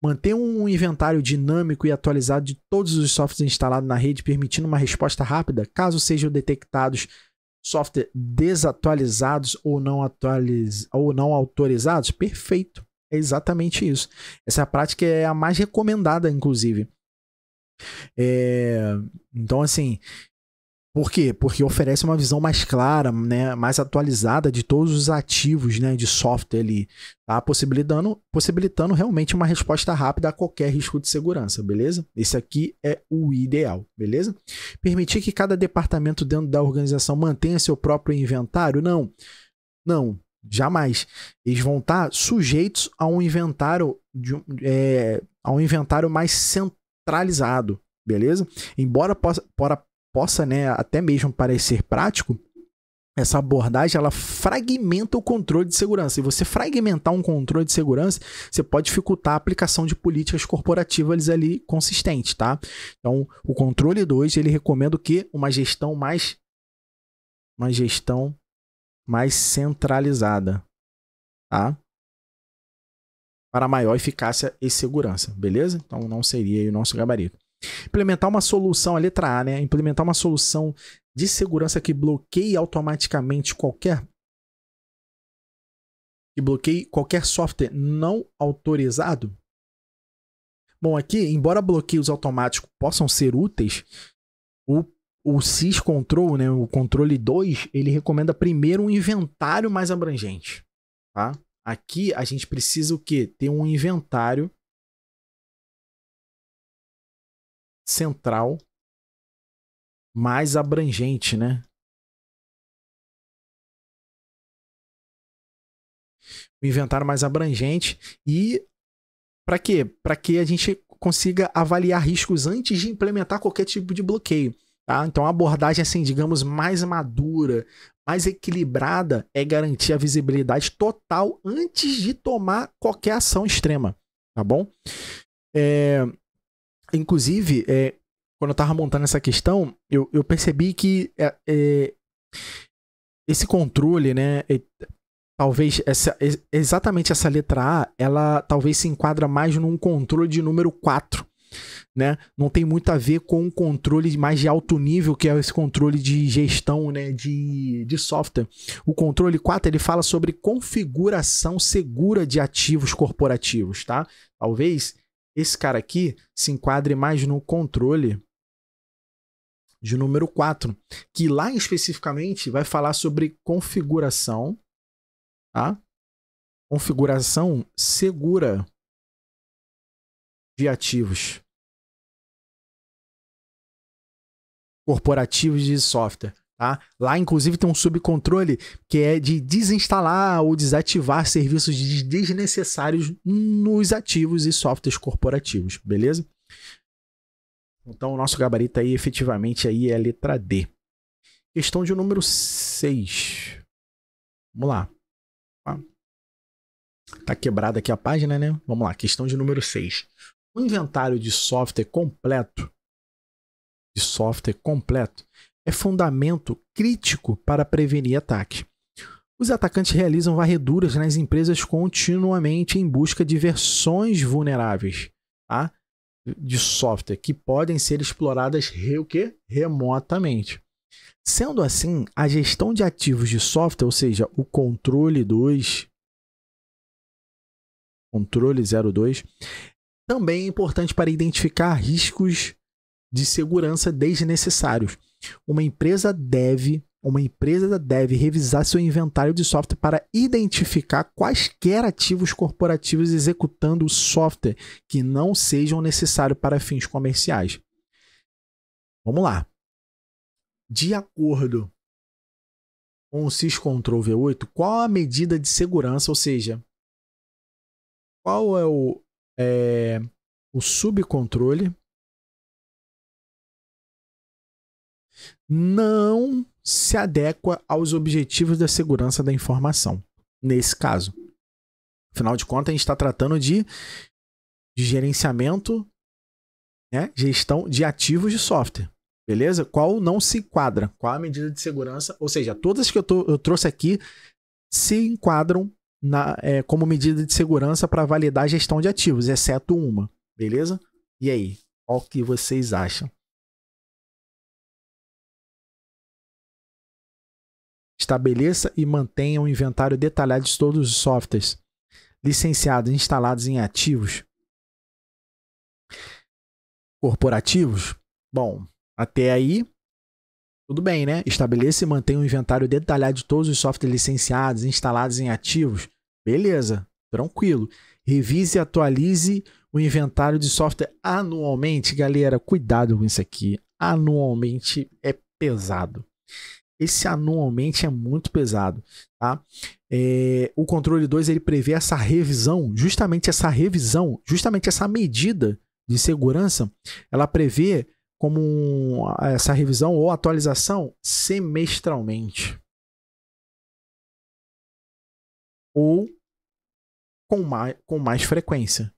Manter um inventário dinâmico e atualizado de todos os softwares instalados na rede, permitindo uma resposta rápida, caso sejam detectados softwares desatualizados ou não autorizados, perfeito. É exatamente isso. Essa prática é a mais recomendada, inclusive. Então, assim, por quê? Porque oferece uma visão mais clara, né, mais atualizada de todos os ativos, né, de software ali, tá? Possibilitando realmente uma resposta rápida a qualquer risco de segurança, beleza? Esse aqui é o ideal, beleza? Permitir que cada departamento dentro da organização mantenha seu próprio inventário? Não, jamais. Eles vão estar sujeitos a um inventário mais centralizado, beleza? Embora possa, né, até mesmo parecer prático, essa abordagem ela fragmenta o controle de segurança. E você fragmentar um controle de segurança, você pode dificultar a aplicação de políticas corporativas ali consistentes, tá? Então, o controle 2, ele recomenda o quê? Uma gestão mais centralizada, tá? Para maior eficácia e segurança, beleza? Então, não seria aí o nosso gabarito. Implementar uma solução, a letra A, né? Implementar uma solução de segurança que bloqueie automaticamente qualquer software não autorizado. Bom, aqui, embora bloqueios automáticos possam ser úteis, o syscontrol, né, o controle 2, ele recomenda primeiro um inventário mais abrangente, tá? Aqui a gente precisa o quê? Ter um inventário central mais abrangente, né? O inventário mais abrangente e para quê? Para que a gente consiga avaliar riscos antes de implementar qualquer tipo de bloqueio, tá? Então a abordagem assim, digamos, mais madura, mais equilibrada é garantir a visibilidade total antes de tomar qualquer ação extrema, tá bom? Inclusive, quando eu estava montando essa questão, eu percebi que esse controle, né, talvez exatamente essa letra A, ela talvez se enquadra mais num controle de número 4, né? Não tem muito a ver com um controle mais de alto nível, que é esse controle de gestão, né, de software. O controle 4, ele fala sobre configuração segura de ativos corporativos, tá? Talvez esse cara aqui se enquadre mais no controle de número 4, que lá especificamente vai falar sobre configuração, tá? Configuração segura de ativos corporativos de software, tá? Lá, inclusive, tem um subcontrole que é de desinstalar ou desativar serviços desnecessários nos ativos e softwares corporativos, beleza? Então, o nosso gabarito aí, efetivamente, aí é a letra D. Questão de número 6. Vamos lá. Tá quebrada aqui a página, né? Vamos lá, questão de número 6. O inventário de software completo é fundamento crítico para prevenir ataque. Os atacantes realizam varreduras nas empresas continuamente em busca de versões vulneráveis, tá? De software que podem ser exploradas remotamente. Sendo assim, a gestão de ativos de software, ou seja, o controle 2, controle 02, também é importante para identificar riscos de segurança desnecessários. Uma empresa deve revisar seu inventário de software para identificar quaisquer ativos corporativos executando software que não sejam necessários para fins comerciais. Vamos lá. De acordo com o Syscontrol V8, qual a medida de segurança, ou seja, qual é o subcontrole não se adequa aos objetivos da segurança da informação, nesse caso. Afinal de contas, a gente está tratando de gerenciamento, né, gestão de ativos de software, beleza? Qual não se enquadra? Qual a medida de segurança? Ou seja, todas que eu trouxe aqui se enquadram como medida de segurança para validar a gestão de ativos, exceto uma, beleza? E aí, qual que vocês acham? Estabeleça e mantenha um inventário detalhado de todos os softwares licenciados e instalados em ativos corporativos. Bom, até aí, tudo bem, né? Estabeleça e mantenha um inventário detalhado de todos os softwares licenciados e instalados em ativos. Beleza, tranquilo. Revise e atualize o inventário de software anualmente. Galera, cuidado com isso aqui. Anualmente é pesado. Esse anualmente é muito pesado, tá? O controle 2 ele prevê essa revisão, justamente essa medida de segurança, ela prevê como essa revisão ou atualização semestralmente ou com mais frequência,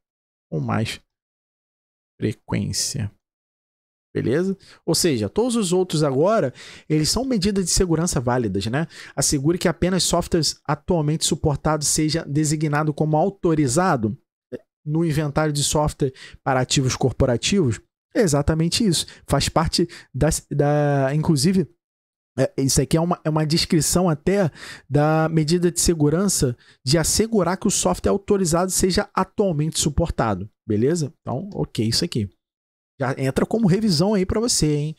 beleza? Ou seja, todos os outros agora, eles são medidas de segurança válidas, né? Assegure que apenas softwares atualmente suportados seja designado como autorizado no inventário de software para ativos corporativos. É exatamente isso. Faz parte inclusive, isso aqui é uma descrição até da medida de segurança de assegurar que o software autorizado seja atualmente suportado, beleza? Então, ok, isso aqui. Já entra como revisão aí para você, hein?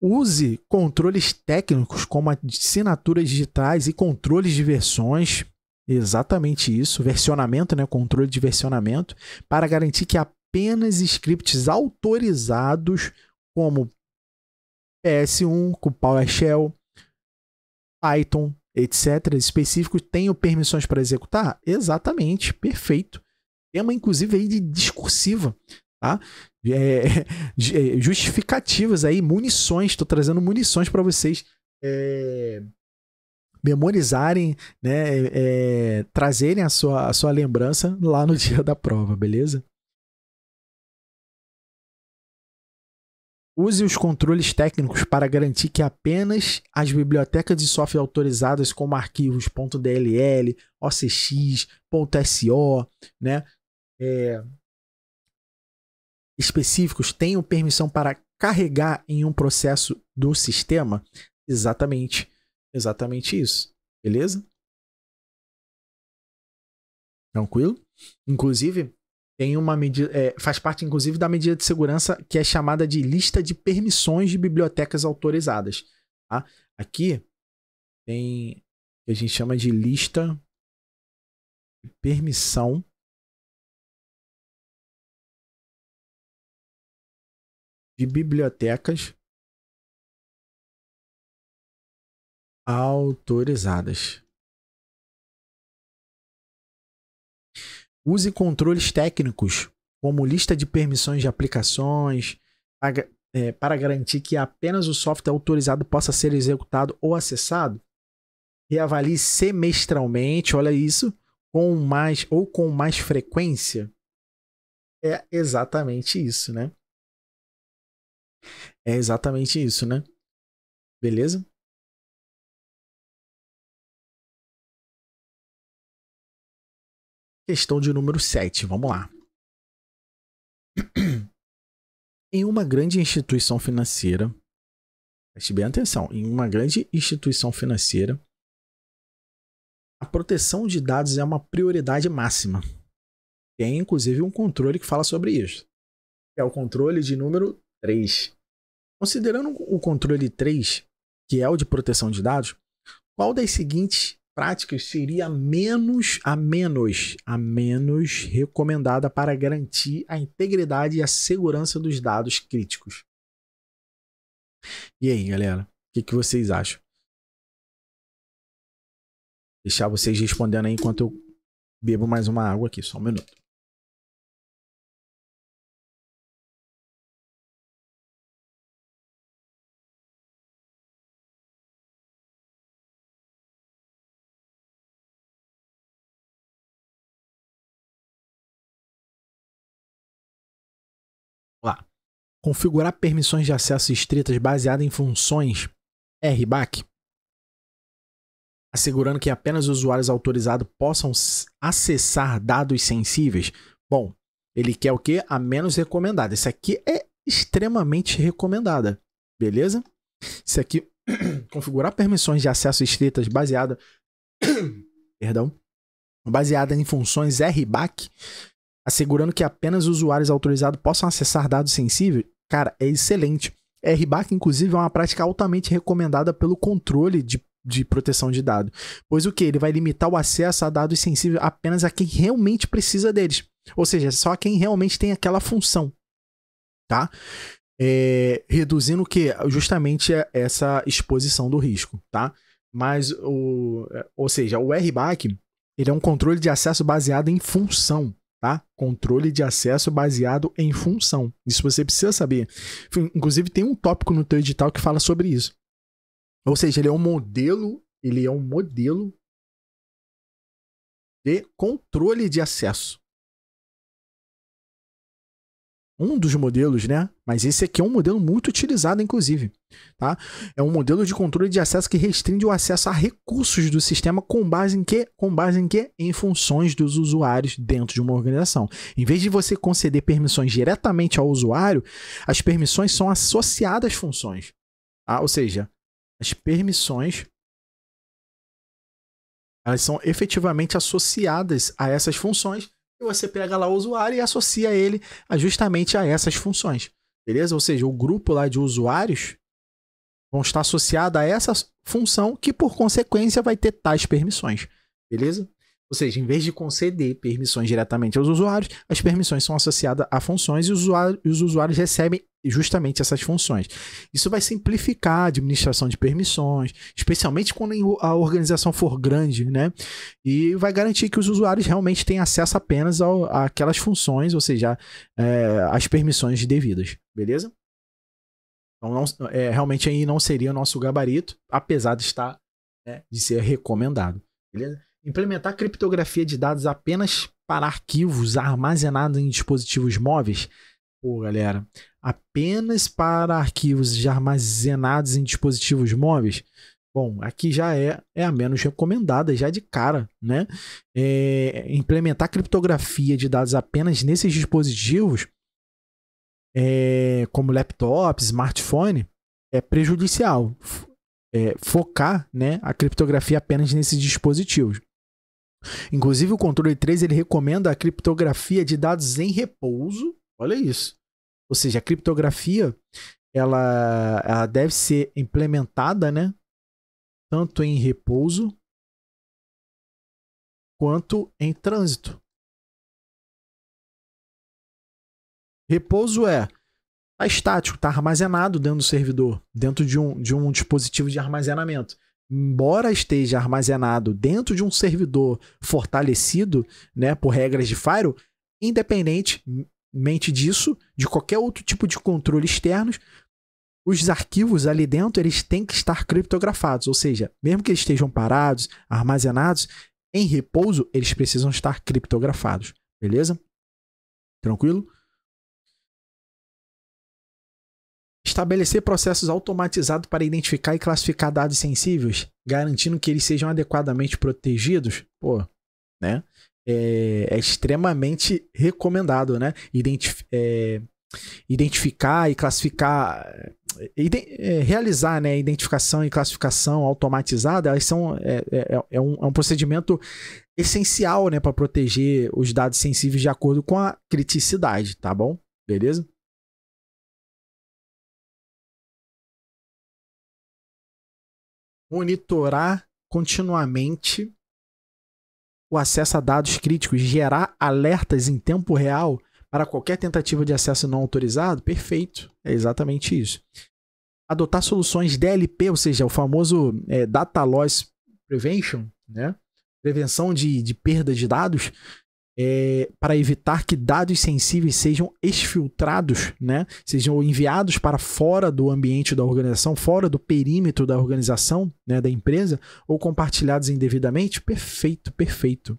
Use controles técnicos como assinaturas digitais e controles de versões. Exatamente isso. Versionamento, né? Controle de versionamento. Para garantir que apenas scripts autorizados como PS1, com PowerShell, Python, etc. específicos tenham permissões para executar? Exatamente. Perfeito. Tema, inclusive, aí de discursiva. Tá? Justificativas aí, munições, estou trazendo munições para vocês memorizarem, né, trazerem a sua lembrança lá no dia da prova, beleza? Use os controles técnicos para garantir que apenas as bibliotecas de software autorizadas como arquivos .dll, OCX, .so, né, específicos tenham permissão para carregar em um processo do sistema? Exatamente isso, beleza? Tranquilo? Inclusive, tem uma medida, faz parte inclusive da medida de segurança que é chamada de lista de permissões de bibliotecas autorizadas. Tá? Aqui tem o que a gente chama de lista de permissão de bibliotecas autorizadas. Use controles técnicos, como lista de permissões de aplicações, para garantir que apenas o software autorizado possa ser executado ou acessado. Reavalie semestralmente, olha isso, com mais frequência. É exatamente isso, né? É exatamente isso, né? Beleza? Questão de número 7, vamos lá. Em uma grande instituição financeira, preste bem atenção, em uma grande instituição financeira, a proteção de dados é uma prioridade máxima. Tem, inclusive, um controle que fala sobre isso. É o controle de número 3. Considerando o controle 3, que é o de proteção de dados, qual das seguintes práticas seria a menos recomendada para garantir a integridade e a segurança dos dados críticos? E aí, galera, o que vocês acham? Deixar vocês respondendo aí enquanto eu bebo mais uma água aqui, só um minuto. Lá. Configurar permissões de acesso estritas baseadas em funções RBAC, assegurando que apenas usuários autorizados possam acessar dados sensíveis. Bom, ele quer o quê? A menos recomendada. Essa aqui é extremamente recomendada, beleza? Isso aqui, configurar permissões de acesso estritas baseada em funções RBAC, assegurando que apenas usuários autorizados possam acessar dados sensíveis, cara, é excelente. RBAC, inclusive, é uma prática altamente recomendada pelo controle de proteção de dados. Pois o que? Ele vai limitar o acesso a dados sensíveis apenas a quem realmente precisa deles. Ou seja, só quem realmente tem aquela função. Tá? Reduzindo o que? Justamente essa exposição do risco. Tá? Mas, ou seja, o RBAC ele é um controle de acesso baseado em função. Tá? Controle de acesso baseado em função. Isso você precisa saber. Inclusive, tem um tópico no teu edital que fala sobre isso. Ou seja, ele é um modelo de controle de acesso. Um dos modelos, né? Mas esse aqui é um modelo muito utilizado, inclusive. Tá? É um modelo de controle de acesso que restringe o acesso a recursos do sistema com base em quê? Com base em quê? Em funções dos usuários dentro de uma organização. Em vez de você conceder permissões diretamente ao usuário, as permissões são associadas às funções. Tá? Ou seja, as permissões elas são efetivamente associadas a essas funções e você pega lá o usuário e associa ele justamente a essas funções, beleza? Ou seja, o grupo lá de usuários vão estar associados a essa função que, por consequência, vai ter tais permissões, beleza? Ou seja, em vez de conceder permissões diretamente aos usuários, as permissões são associadas a funções e os usuários recebem justamente essas funções. Isso vai simplificar a administração de permissões, especialmente quando a organização for grande, né? E vai garantir que os usuários realmente tenham acesso apenas àquelas funções, ou seja, às permissões devidas, beleza? Então, realmente aí não seria nosso gabarito, apesar de estar, de ser recomendado, beleza? Implementar criptografia de dados apenas para arquivos armazenados em dispositivos móveis. Pô, galera, apenas para arquivos armazenados em dispositivos móveis. Bom, aqui já é a menos recomendada, já de cara, né? Implementar criptografia de dados apenas nesses dispositivos, como laptop, smartphone, é prejudicial. Focar, né, a criptografia apenas nesses dispositivos. Inclusive, o controle 3 ele recomenda a criptografia de dados em repouso. Olha isso. Ou seja, a criptografia ela deve ser implementada, né, tanto em repouso quanto em trânsito. Repouso tá estático, tá armazenado dentro do servidor, dentro de um dispositivo de armazenamento. Embora esteja armazenado dentro de um servidor fortalecido, né, por regras de Firewall, independentemente disso, de qualquer outro tipo de controle externos, os arquivos ali dentro eles têm que estar criptografados, ou seja, mesmo que eles estejam parados, armazenados, em repouso, eles precisam estar criptografados, beleza? Tranquilo? Estabelecer processos automatizados para identificar e classificar dados sensíveis, garantindo que eles sejam adequadamente protegidos, pô, né? É extremamente recomendado, né? Identificar e classificar, realizar, né, identificação e classificação automatizada, elas são um procedimento essencial, né, para proteger os dados sensíveis de acordo com a criticidade, tá bom? Beleza? monitorar continuamente o acesso a dados críticos, gerar alertas em tempo real para qualquer tentativa de acesso não autorizado, perfeito. É exatamente isso. Adotar soluções DLP, ou seja, o famoso Data Loss Prevention, né? Prevenção de perda de dados, para evitar que dados sensíveis sejam exfiltrados, né? Sejam enviados para fora do ambiente da organização, fora do perímetro da organização, né, da empresa, ou compartilhados indevidamente. Perfeito, perfeito.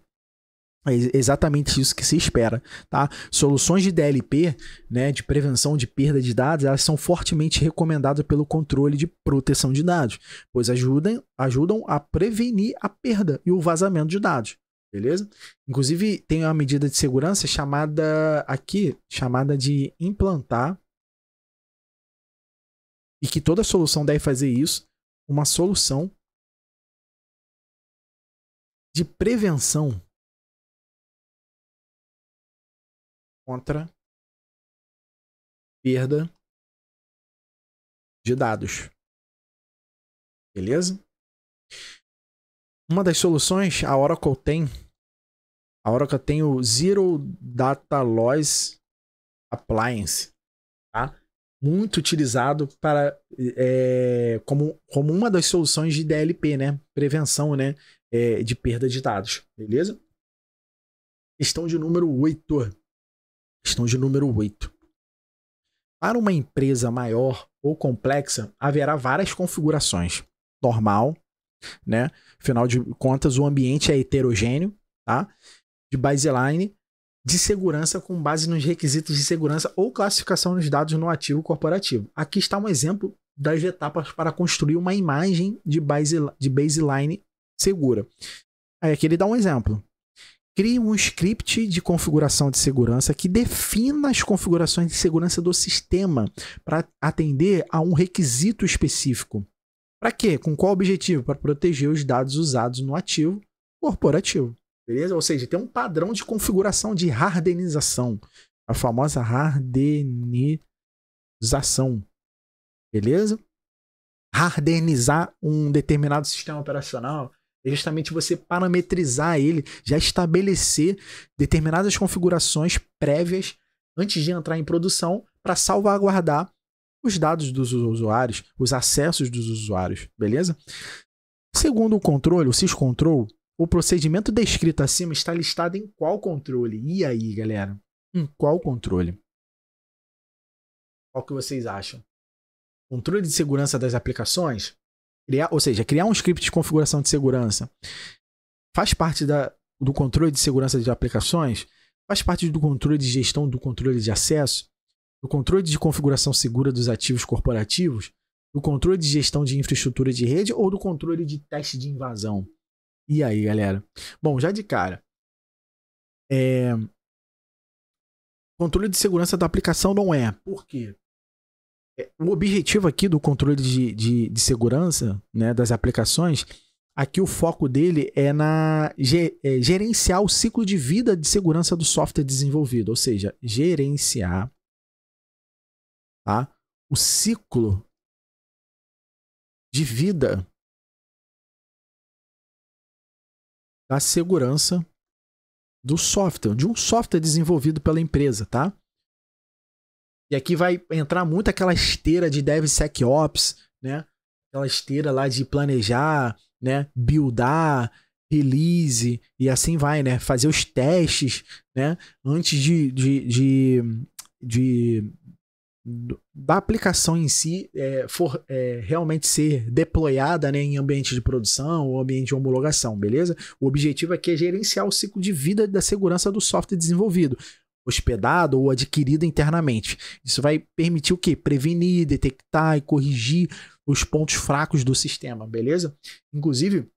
É exatamente isso que se espera, tá? Soluções de DLP, né, de prevenção de perda de dados, elas são fortemente recomendadas pelo controle de proteção de dados, pois ajudam a prevenir a perda e o vazamento de dados, beleza? Inclusive, tem uma medida de segurança chamada de implantar, e que toda solução deve fazer isso, uma solução de prevenção contra perda de dados. Beleza? Uma das soluções, a Oracle tem o Zero Data Loss Appliance, tá? Muito utilizado para como uma das soluções de DLP, né? Prevenção, né? De perda de dados. Beleza? Questão de número 8. Para uma empresa maior ou complexa, haverá várias configurações. Normal, né? Afinal de contas, o ambiente é heterogêneo, tá? De baseline de segurança com base nos requisitos de segurança ou classificação dos dados no ativo corporativo. Aqui está um exemplo das etapas para construir uma imagem de baseline segura. Aí aqui ele dá um exemplo. Crie um script de configuração de segurança que defina as configurações de segurança do sistema para atender a um requisito específico. Para quê? Com qual objetivo? Para proteger os dados usados no ativo corporativo. Beleza? Ou seja, tem um padrão de configuração de hardenização. A famosa hardenização. Beleza? Hardenizar um determinado sistema operacional é justamente você parametrizar ele, já estabelecer determinadas configurações prévias antes de entrar em produção para salvaguardar os dados dos usuários, os acessos dos usuários, beleza? Segundo o controle, o syscontrol, o procedimento descrito acima está listado em qual controle? E aí, galera? Em qual controle? Qual que vocês acham? Controle de segurança das aplicações? Criar um script de configuração de segurança faz parte do controle de segurança de aplicações? Faz parte do controle de gestão do controle de acesso? Do controle de configuração segura dos ativos corporativos? Do controle de gestão de infraestrutura de rede ou do controle de teste de invasão? E aí, galera? Bom, já de cara, controle de segurança da aplicação não é. Por quê? O objetivo aqui do controle de segurança, né, das aplicações, aqui o foco dele é gerenciar o ciclo de vida de segurança do software desenvolvido, ou seja, gerenciar, tá, o ciclo de vida da segurança do software, de um software desenvolvido pela empresa, tá? E aqui vai entrar muito aquela esteira de DevSecOps, né? Aquela esteira lá de planejar, né? Buildar, release e assim vai, né? Fazer os testes, né? Antes da aplicação em si realmente ser deployada, né, em ambiente de produção ou ambiente de homologação, beleza? O objetivo aqui é gerenciar o ciclo de vida da segurança do software desenvolvido, hospedado ou adquirido internamente. Isso vai permitir o quê? Prevenir, detectar e corrigir os pontos fracos do sistema, beleza? Inclusive,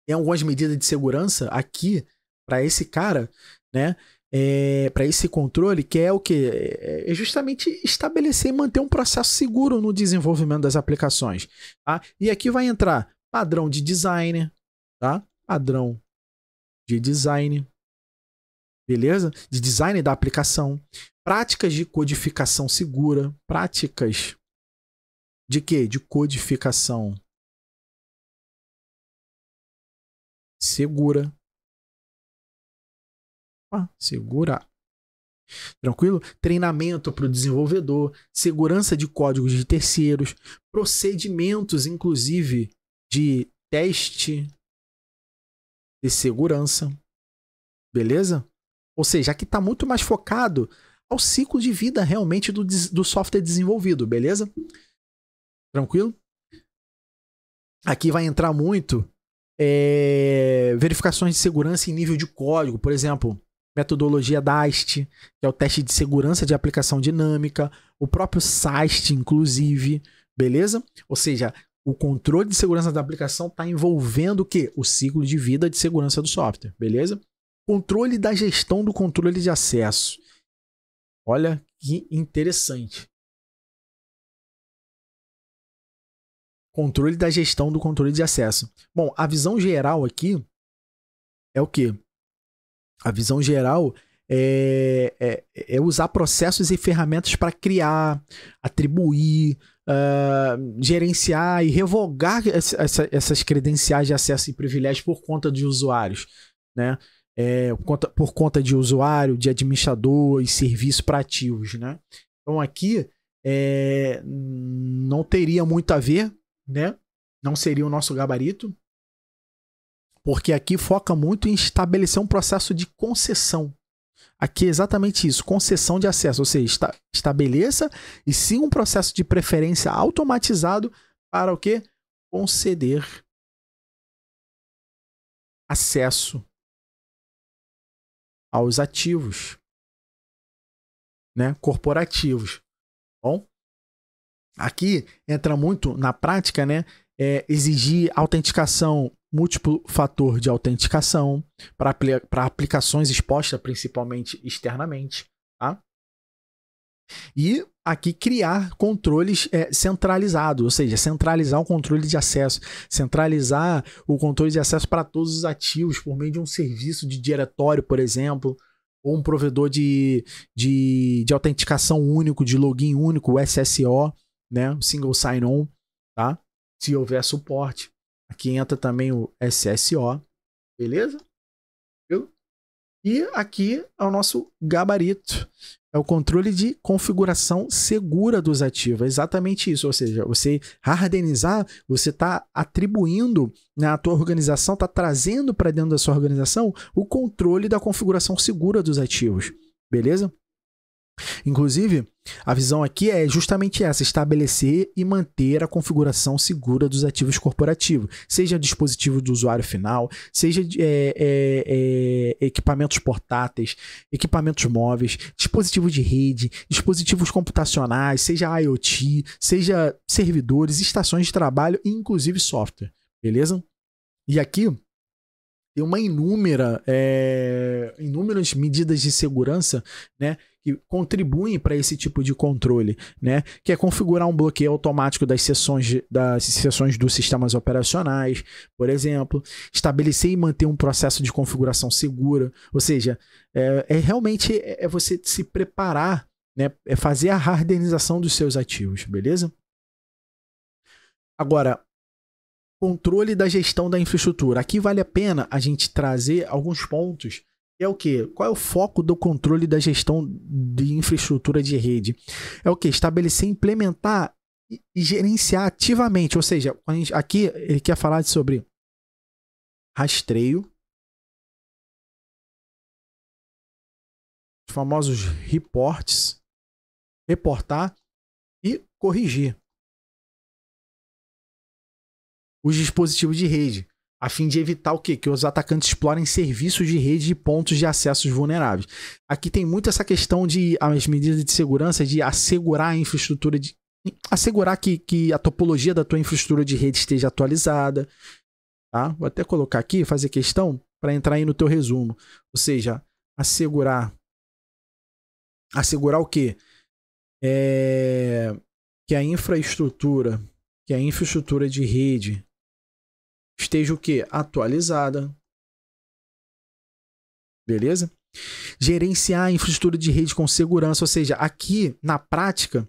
tem algumas medidas de segurança aqui para esse cara, né? Para esse controle, que é o que? É justamente estabelecer e manter um processo seguro no desenvolvimento das aplicações. Tá? E aqui vai entrar padrão de design, tá? Padrão de design, beleza? De design da aplicação, práticas de codificação segura, práticas de quê? De codificação segura. Segura. Tranquilo? Treinamento para o desenvolvedor, segurança de códigos de terceiros, procedimentos, inclusive, de teste de segurança. Beleza? Ou seja, aqui está muito mais focado ao ciclo de vida realmente do software desenvolvido, beleza? Tranquilo? Aqui vai entrar muito verificações de segurança em nível de código, por exemplo, metodologia DAST, que é o teste de segurança de aplicação dinâmica, o próprio SAST, inclusive, beleza? Ou seja, o controle de segurança da aplicação está envolvendo o quê? O ciclo de vida de segurança do software, beleza? Controle da gestão do controle de acesso. Olha que interessante. Controle da gestão do controle de acesso. Bom, a visão geral aqui é o quê? A visão geral é usar processos e ferramentas para criar, atribuir, gerenciar e revogar essas credenciais de acesso e privilégios por conta de usuários, né? Por conta de usuário, de administrador e serviço para ativos, né? Então aqui não teria muito a ver, né? Não seria o nosso gabarito, porque aqui foca muito em estabelecer um processo de concessão. Aqui é exatamente isso, concessão de acesso, ou seja, estabeleça e siga um processo de preferência automatizado para o quê? Conceder acesso aos ativos, né, corporativos. Bom, aqui entra muito na prática, né, exigir autenticação, múltiplo fator de autenticação para aplicações expostas principalmente externamente, tá? E aqui criar controles centralizados, ou seja, centralizar o controle de acesso, centralizar o controle de acesso para todos os ativos por meio de um serviço de diretório, por exemplo, ou um provedor de autenticação único, de login único, o SSO, né? O Single Sign-On, tá? Se houver suporte. Aqui entra também o SSO, beleza? E aqui é o nosso gabarito. É o controle de configuração segura dos ativos. É exatamente isso. Ou seja, você hardenizar, você está atribuindo na tua organização, está trazendo para dentro da sua organização o controle da configuração segura dos ativos. Beleza? Inclusive, a visão aqui é justamente essa: estabelecer e manter a configuração segura dos ativos corporativos, seja dispositivo do usuário final, seja equipamentos portáteis, equipamentos móveis, dispositivos de rede, dispositivos computacionais, seja IoT, seja servidores, estações de trabalho e inclusive software, beleza? E aqui tem uma inúmeras medidas de segurança, né, que contribuem para esse tipo de controle, né, que é configurar um bloqueio automático das sessões dos sistemas operacionais, por exemplo, estabelecer e manter um processo de configuração segura, ou seja, realmente você se preparar, né, fazer a hardenização dos seus ativos, beleza? Agora, controle da gestão da infraestrutura. Aqui vale a pena a gente trazer alguns pontos. É o quê? Qual é o foco do controle da gestão de infraestrutura de rede? É o quê? Estabelecer, implementar e gerenciar ativamente. Ou seja, aqui ele quer falar sobre rastreio, os famosos reports, reportar e corrigir os dispositivos de rede, a fim de evitar o quê? Que os atacantes explorem serviços de rede e pontos de acessos vulneráveis. Aqui tem muito essa questão de as medidas de segurança, de assegurar a infraestrutura, assegurar que a topologia da tua infraestrutura de rede esteja atualizada. Tá? Vou até colocar aqui, fazer questão para entrar aí no teu resumo. Ou seja, assegurar o quê? Que a infraestrutura de rede esteja o quê? Atualizada. Beleza? Gerenciar a infraestrutura de rede com segurança, ou seja, aqui na prática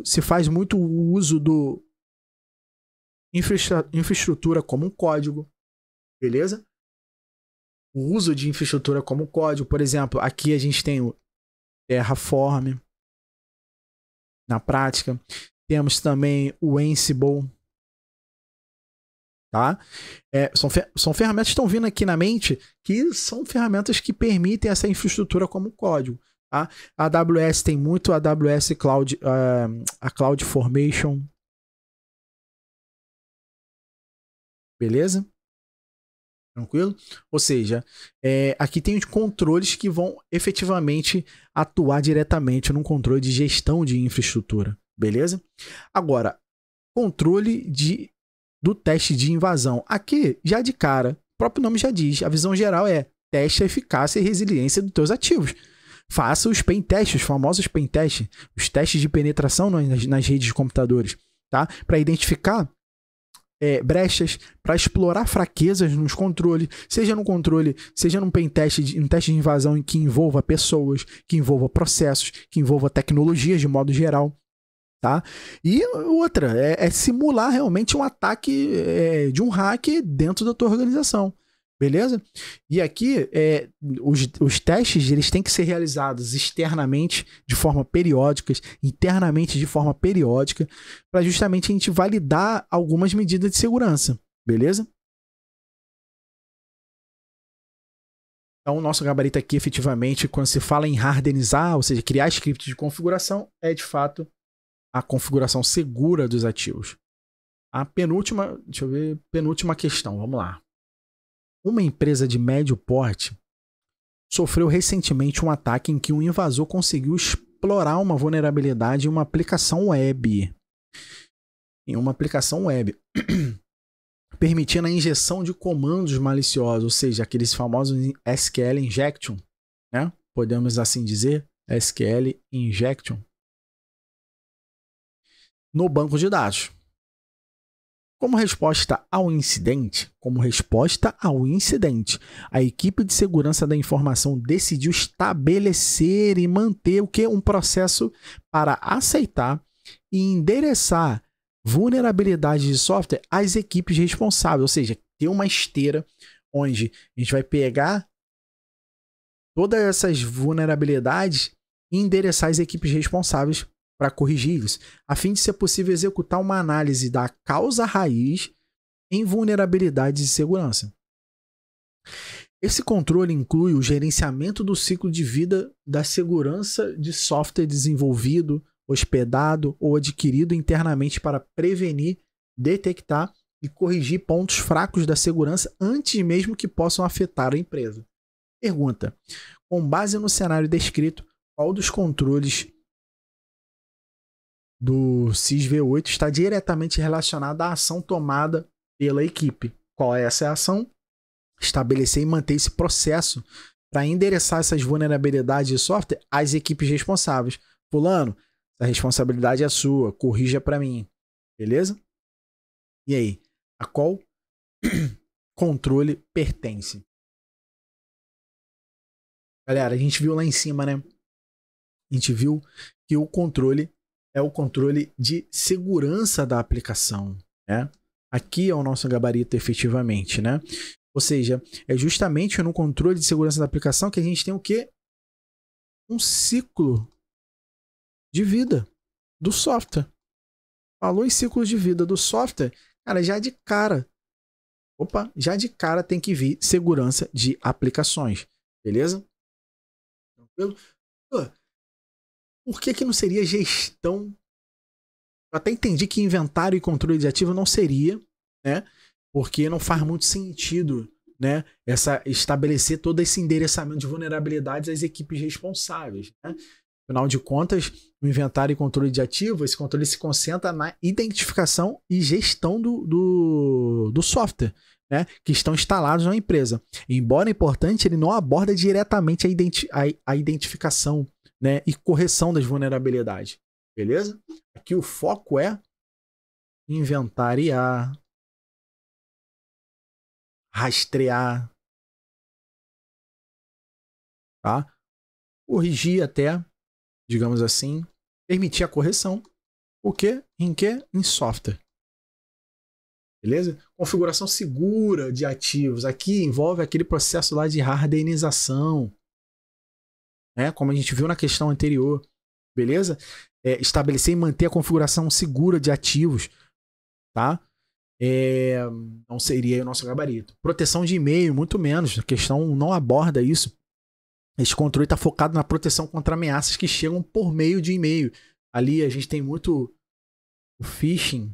se faz muito o uso do infraestrutura como um código, beleza? O uso de infraestrutura como código, por exemplo, aqui a gente tem o Terraform na prática, temos também o Ansible, tá? São ferramentas que estão vindo aqui na mente que são ferramentas que permitem essa infraestrutura como código, tá? A AWS tem muito, a AWS Cloud, a CloudFormation, beleza? Tranquilo? Ou seja, aqui tem os controles que vão efetivamente atuar diretamente num controle de gestão de infraestrutura, beleza? Agora, controle do teste de invasão. Aqui, já de cara, o próprio nome já diz, a visão geral é teste a eficácia e resiliência dos teus ativos. Faça os pen tests, os famosos pen tests, os testes de penetração nas redes de computadores, tá? Para identificar brechas, para explorar fraquezas nos controles, seja no controle, seja num pen test, um teste de invasão em que envolva pessoas, que envolva processos, que envolva tecnologias de modo geral. Tá? E outra, simular realmente um ataque de um hacker dentro da tua organização, beleza? E aqui, os testes eles têm que ser realizados externamente de forma periódica, internamente de forma periódica, para justamente a gente validar algumas medidas de segurança, beleza? Então, o nosso gabarito aqui, efetivamente, quando se fala em hardenizar, ou seja, criar script de configuração, é de fato a configuração segura dos ativos. A penúltima, deixa eu ver, penúltima questão, vamos lá. Uma empresa de médio porte sofreu recentemente um ataque em que um invasor conseguiu explorar uma vulnerabilidade em uma aplicação web. Permitindo a injeção de comandos maliciosos, ou seja, aqueles famosos SQL injection, né? Podemos assim dizer, SQL injection, no banco de dados. Como resposta ao incidente, a equipe de segurança da informação decidiu estabelecer e manter um processo para aceitar e endereçar vulnerabilidades de software às equipes responsáveis, ou seja, ter uma esteira onde a gente vai pegar todas essas vulnerabilidades e endereçar as equipes responsáveis para corrigi-los, a fim de ser possível executar uma análise da causa raiz em vulnerabilidades de segurança. Esse controle inclui o gerenciamento do ciclo de vida da segurança de software desenvolvido, hospedado ou adquirido internamente para prevenir, detectar e corrigir pontos fracos da segurança antes mesmo que possam afetar a empresa. Pergunta: com base no cenário descrito, qual dos controles do SysV8 está diretamente relacionado à ação tomada pela equipe? Qual é essa ação? Estabelecer e manter esse processo para endereçar essas vulnerabilidades de software às equipes responsáveis. Fulano, a responsabilidade é sua, corrija para mim. Beleza? E aí? A qual controle pertence? Galera, a gente viu lá em cima, né? A gente viu que o controle é o controle de segurança da aplicação, né? Aqui é o nosso gabarito efetivamente, né? Ou seja, é justamente no controle de segurança da aplicação que a gente tem o quê? Um ciclo de vida do software. Falou em ciclo de vida do software, cara, já de cara tem que vir segurança de aplicações, beleza? Tranquilo? Por que não seria gestão? Eu até entendi que inventário e controle de ativo não seria, né? Porque não faz muito sentido, né? Estabelecer todo esse endereçamento de vulnerabilidades às equipes responsáveis, né? Afinal de contas, o inventário e controle de ativo, esse controle se concentra na identificação e gestão do software, né, que estão instalados na empresa. Embora importante, ele não aborda diretamente a identificação, né, e correção das vulnerabilidades. Beleza? Aqui o foco é inventariar, rastrear, tá? Corrigir até, digamos assim, permitir a correção. O quê? Em quê? Em software. Beleza? Configuração segura de ativos. Aqui envolve aquele processo lá de harmonização, né? Como a gente viu na questão anterior. Beleza? Estabelecer e manter a configuração segura de ativos, tá? Não seria o nosso gabarito. Proteção de e-mail, muito menos. A questão não aborda isso. Esse controle está focado na proteção contra ameaças que chegam por meio de e-mail. Ali a gente tem muito o phishing,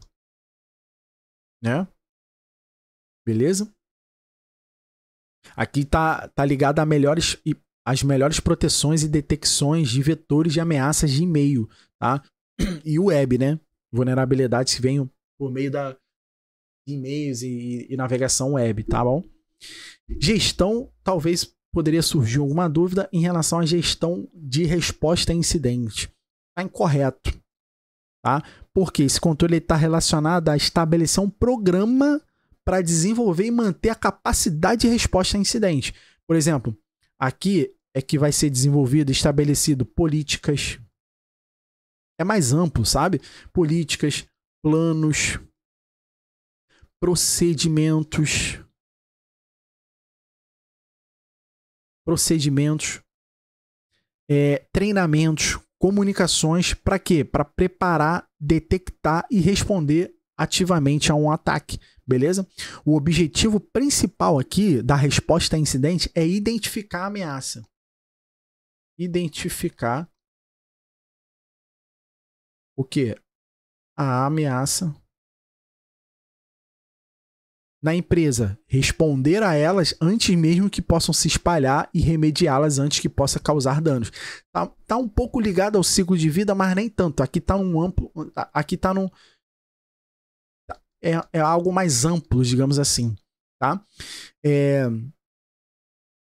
né? Beleza? Aqui tá ligado às melhores proteções e detecções de vetores de ameaças de e-mail, tá? E o web, né? Vulnerabilidades que vêm por meio de e-mails e navegação web, tá bom? Gestão, talvez poderia surgir alguma dúvida em relação à gestão de resposta a incidente. Tá incorreto, tá? Porque esse controle está relacionado a estabelecer um programa para desenvolver e manter a capacidade de resposta a incidente. Por exemplo, aqui é que vai ser desenvolvido e estabelecido políticas. É mais amplo, sabe? Políticas, planos, procedimentos, treinamentos, comunicações, para quê? Para preparar, detectar e responder ativamente a um ataque, beleza? O objetivo principal aqui da resposta a incidente é identificar a ameaça. Identificar o quê? A ameaça na empresa, responder a elas antes mesmo que possam se espalhar e remediá-las antes que possa causar danos. Tá um pouco ligado ao ciclo de vida, mas nem tanto. Aqui tá num amplo, aqui tá num é algo mais amplo, digamos assim, tá?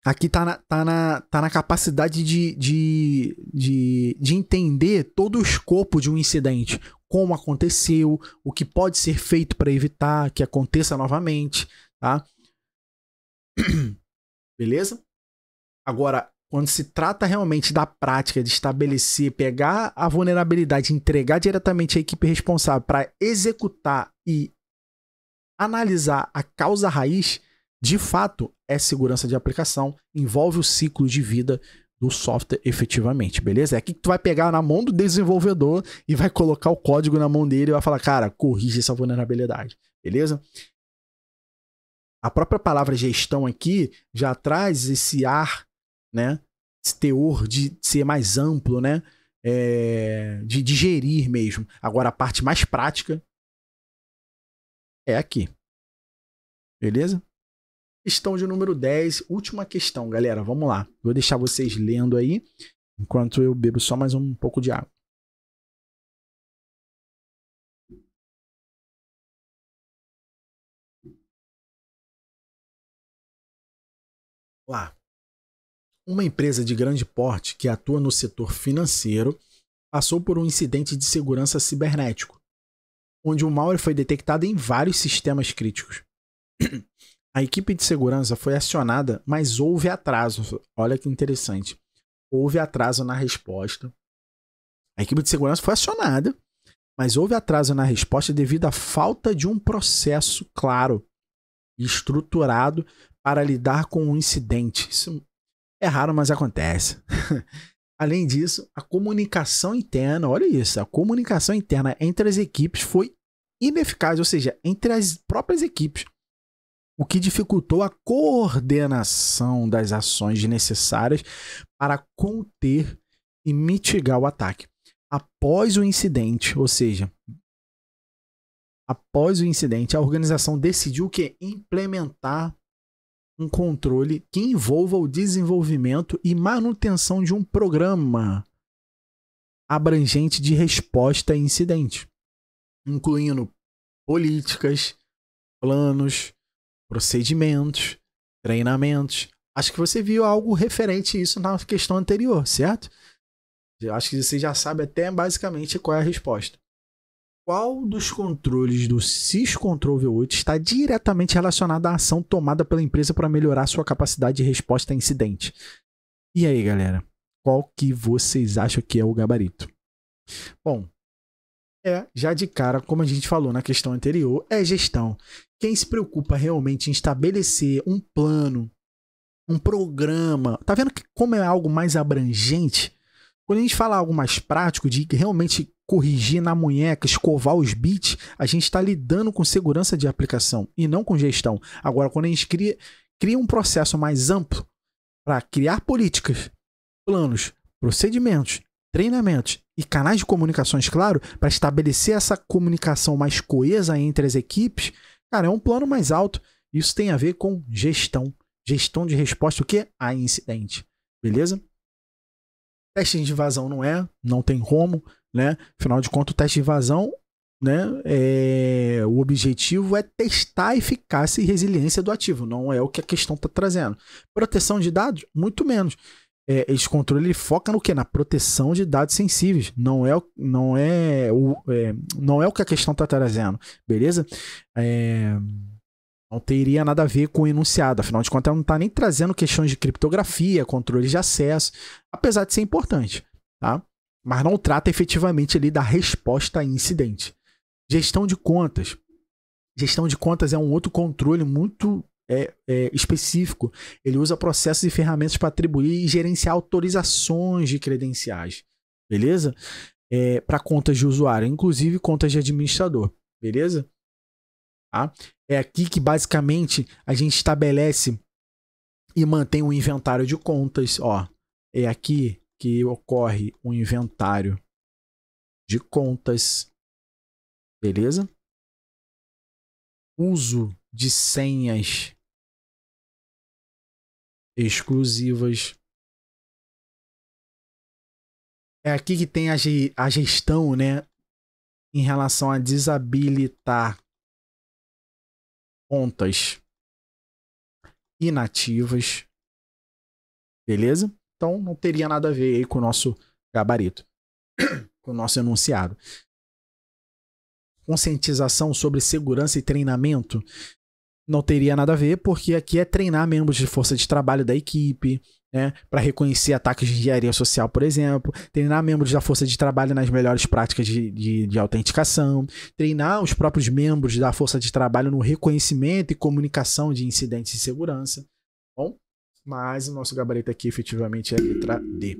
Aqui tá na capacidade de entender todo o escopo de um incidente, como aconteceu, o que pode ser feito para evitar que aconteça novamente, tá? Beleza? Agora, quando se trata realmente da prática de estabelecer, pegar a vulnerabilidade e entregar diretamente à equipe responsável para executar e analisar a causa raiz, de fato, é segurança de aplicação, envolve o ciclo de vida do software efetivamente, beleza? É aqui que tu vai pegar na mão do desenvolvedor e vai colocar o código na mão dele e vai falar, cara, corrige essa vulnerabilidade, beleza? A própria palavra gestão aqui já traz esse ar, né? Esse teor de ser mais amplo, né? De digerir mesmo. Agora, a parte mais prática é aqui, beleza? Questão de número 10, última questão, galera. Vamos lá. Vou deixar vocês lendo aí, enquanto eu bebo só mais um pouco de água. Lá. Uma empresa de grande porte que atua no setor financeiro passou por um incidente de segurança cibernético, onde o malware foi detectado em vários sistemas críticos. A equipe de segurança foi acionada, mas houve atraso. Olha que interessante. Houve atraso na resposta. A equipe de segurança foi acionada, mas houve atraso na resposta devido à falta de um processo claro e estruturado para lidar com o incidente. Isso é raro, mas acontece. Além disso, a comunicação interna, olha isso, a comunicação interna entre as equipes foi ineficaz, ou seja, entre as próprias equipes, o que dificultou a coordenação das ações necessárias para conter e mitigar o ataque. Após o incidente, ou seja, após o incidente, a organização decidiu que implementar um controle que envolva o desenvolvimento e manutenção de um programa abrangente de resposta a incidentes, incluindo políticas, planos, procedimentos, treinamentos. Acho que você viu algo referente a isso na questão anterior, certo? Eu acho que você já sabe até basicamente qual é a resposta. Qual dos controles do syscontrol V8 está diretamente relacionado à ação tomada pela empresa para melhorar sua capacidade de resposta a incidente? E aí, galera? Qual que vocês acham que é o gabarito? Bom, já de cara, como a gente falou na questão anterior, é gestão. Quem se preocupa realmente em estabelecer um plano, um programa, tá vendo que como é algo mais abrangente? Quando a gente fala algo mais prático, de realmente corrigir na munheca, escovar os bits, a gente está lidando com segurança de aplicação e não com gestão. Agora, quando a gente cria um processo mais amplo para criar políticas, planos, procedimentos, treinamentos e canais de comunicações, claro, para estabelecer essa comunicação mais coesa entre as equipes, cara, é um plano mais alto. Isso tem a ver com gestão. Gestão de resposta, o quê? A incidente. Beleza? Teste de invasão não tem como, né? Afinal de contas, o teste de invasão, né? O objetivo é testar a eficácia e resiliência do ativo, não é o que a questão está trazendo. Proteção de dados, muito menos. Esse controle ele foca no quê? Na proteção de dados sensíveis, não é o que a questão está trazendo, beleza? Não teria nada a ver com o enunciado. Afinal de contas, ela não está nem trazendo questões de criptografia, controle de acesso, apesar de ser importante, tá? Mas não trata efetivamente ali da resposta a incidente. Gestão de contas. Gestão de contas é um outro controle muito específico. Ele usa processos e ferramentas para atribuir e gerenciar autorizações de credenciais, beleza? Para contas de usuário, inclusive contas de administrador, beleza? Tá? É aqui que basicamente a gente estabelece e mantém um inventário de contas. Ó, é aqui que ocorre um inventário de contas, beleza? Uso de senhas exclusivas. É aqui que tem a gestão, né, em relação a desabilitar contas inativas, beleza? Então não teria nada a ver aí com o nosso gabarito, com o nosso enunciado. Conscientização sobre segurança e treinamento não teria nada a ver, porque aqui é treinar membros de força de trabalho da equipe, né, para reconhecer ataques de engenharia social, por exemplo, treinar membros da força de trabalho nas melhores práticas de autenticação, treinar os próprios membros da força de trabalho no reconhecimento e comunicação de incidentes de segurança. Bom, mas o nosso gabarito aqui efetivamente é a letra D.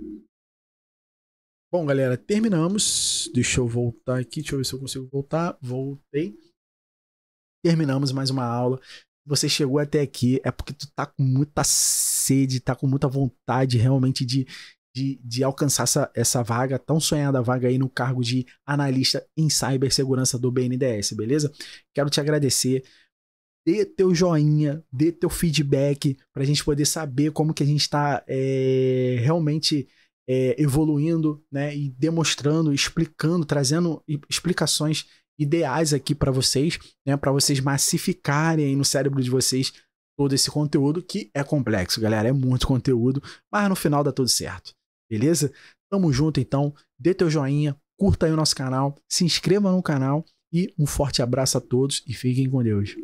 Bom, galera, terminamos. Deixa eu voltar aqui, deixa eu ver se eu consigo voltar. Voltei. Terminamos mais uma aula. Você chegou até aqui é porque tu tá com muita sede, tá com muita vontade realmente de alcançar essa vaga, tão sonhada vaga aí no cargo de analista em cibersegurança do BNDES, beleza? Quero te agradecer. Dê teu joinha, dê teu feedback pra gente poder saber como que a gente tá realmente evoluindo, né? E demonstrando, explicando, trazendo explicações ideais aqui para vocês, né, para vocês massificarem aí no cérebro de vocês todo esse conteúdo que é complexo, galera, é muito conteúdo, mas no final dá tudo certo, beleza? Tamo junto então, dê teu joinha, curta aí o nosso canal, se inscreva no canal e um forte abraço a todos e fiquem com Deus.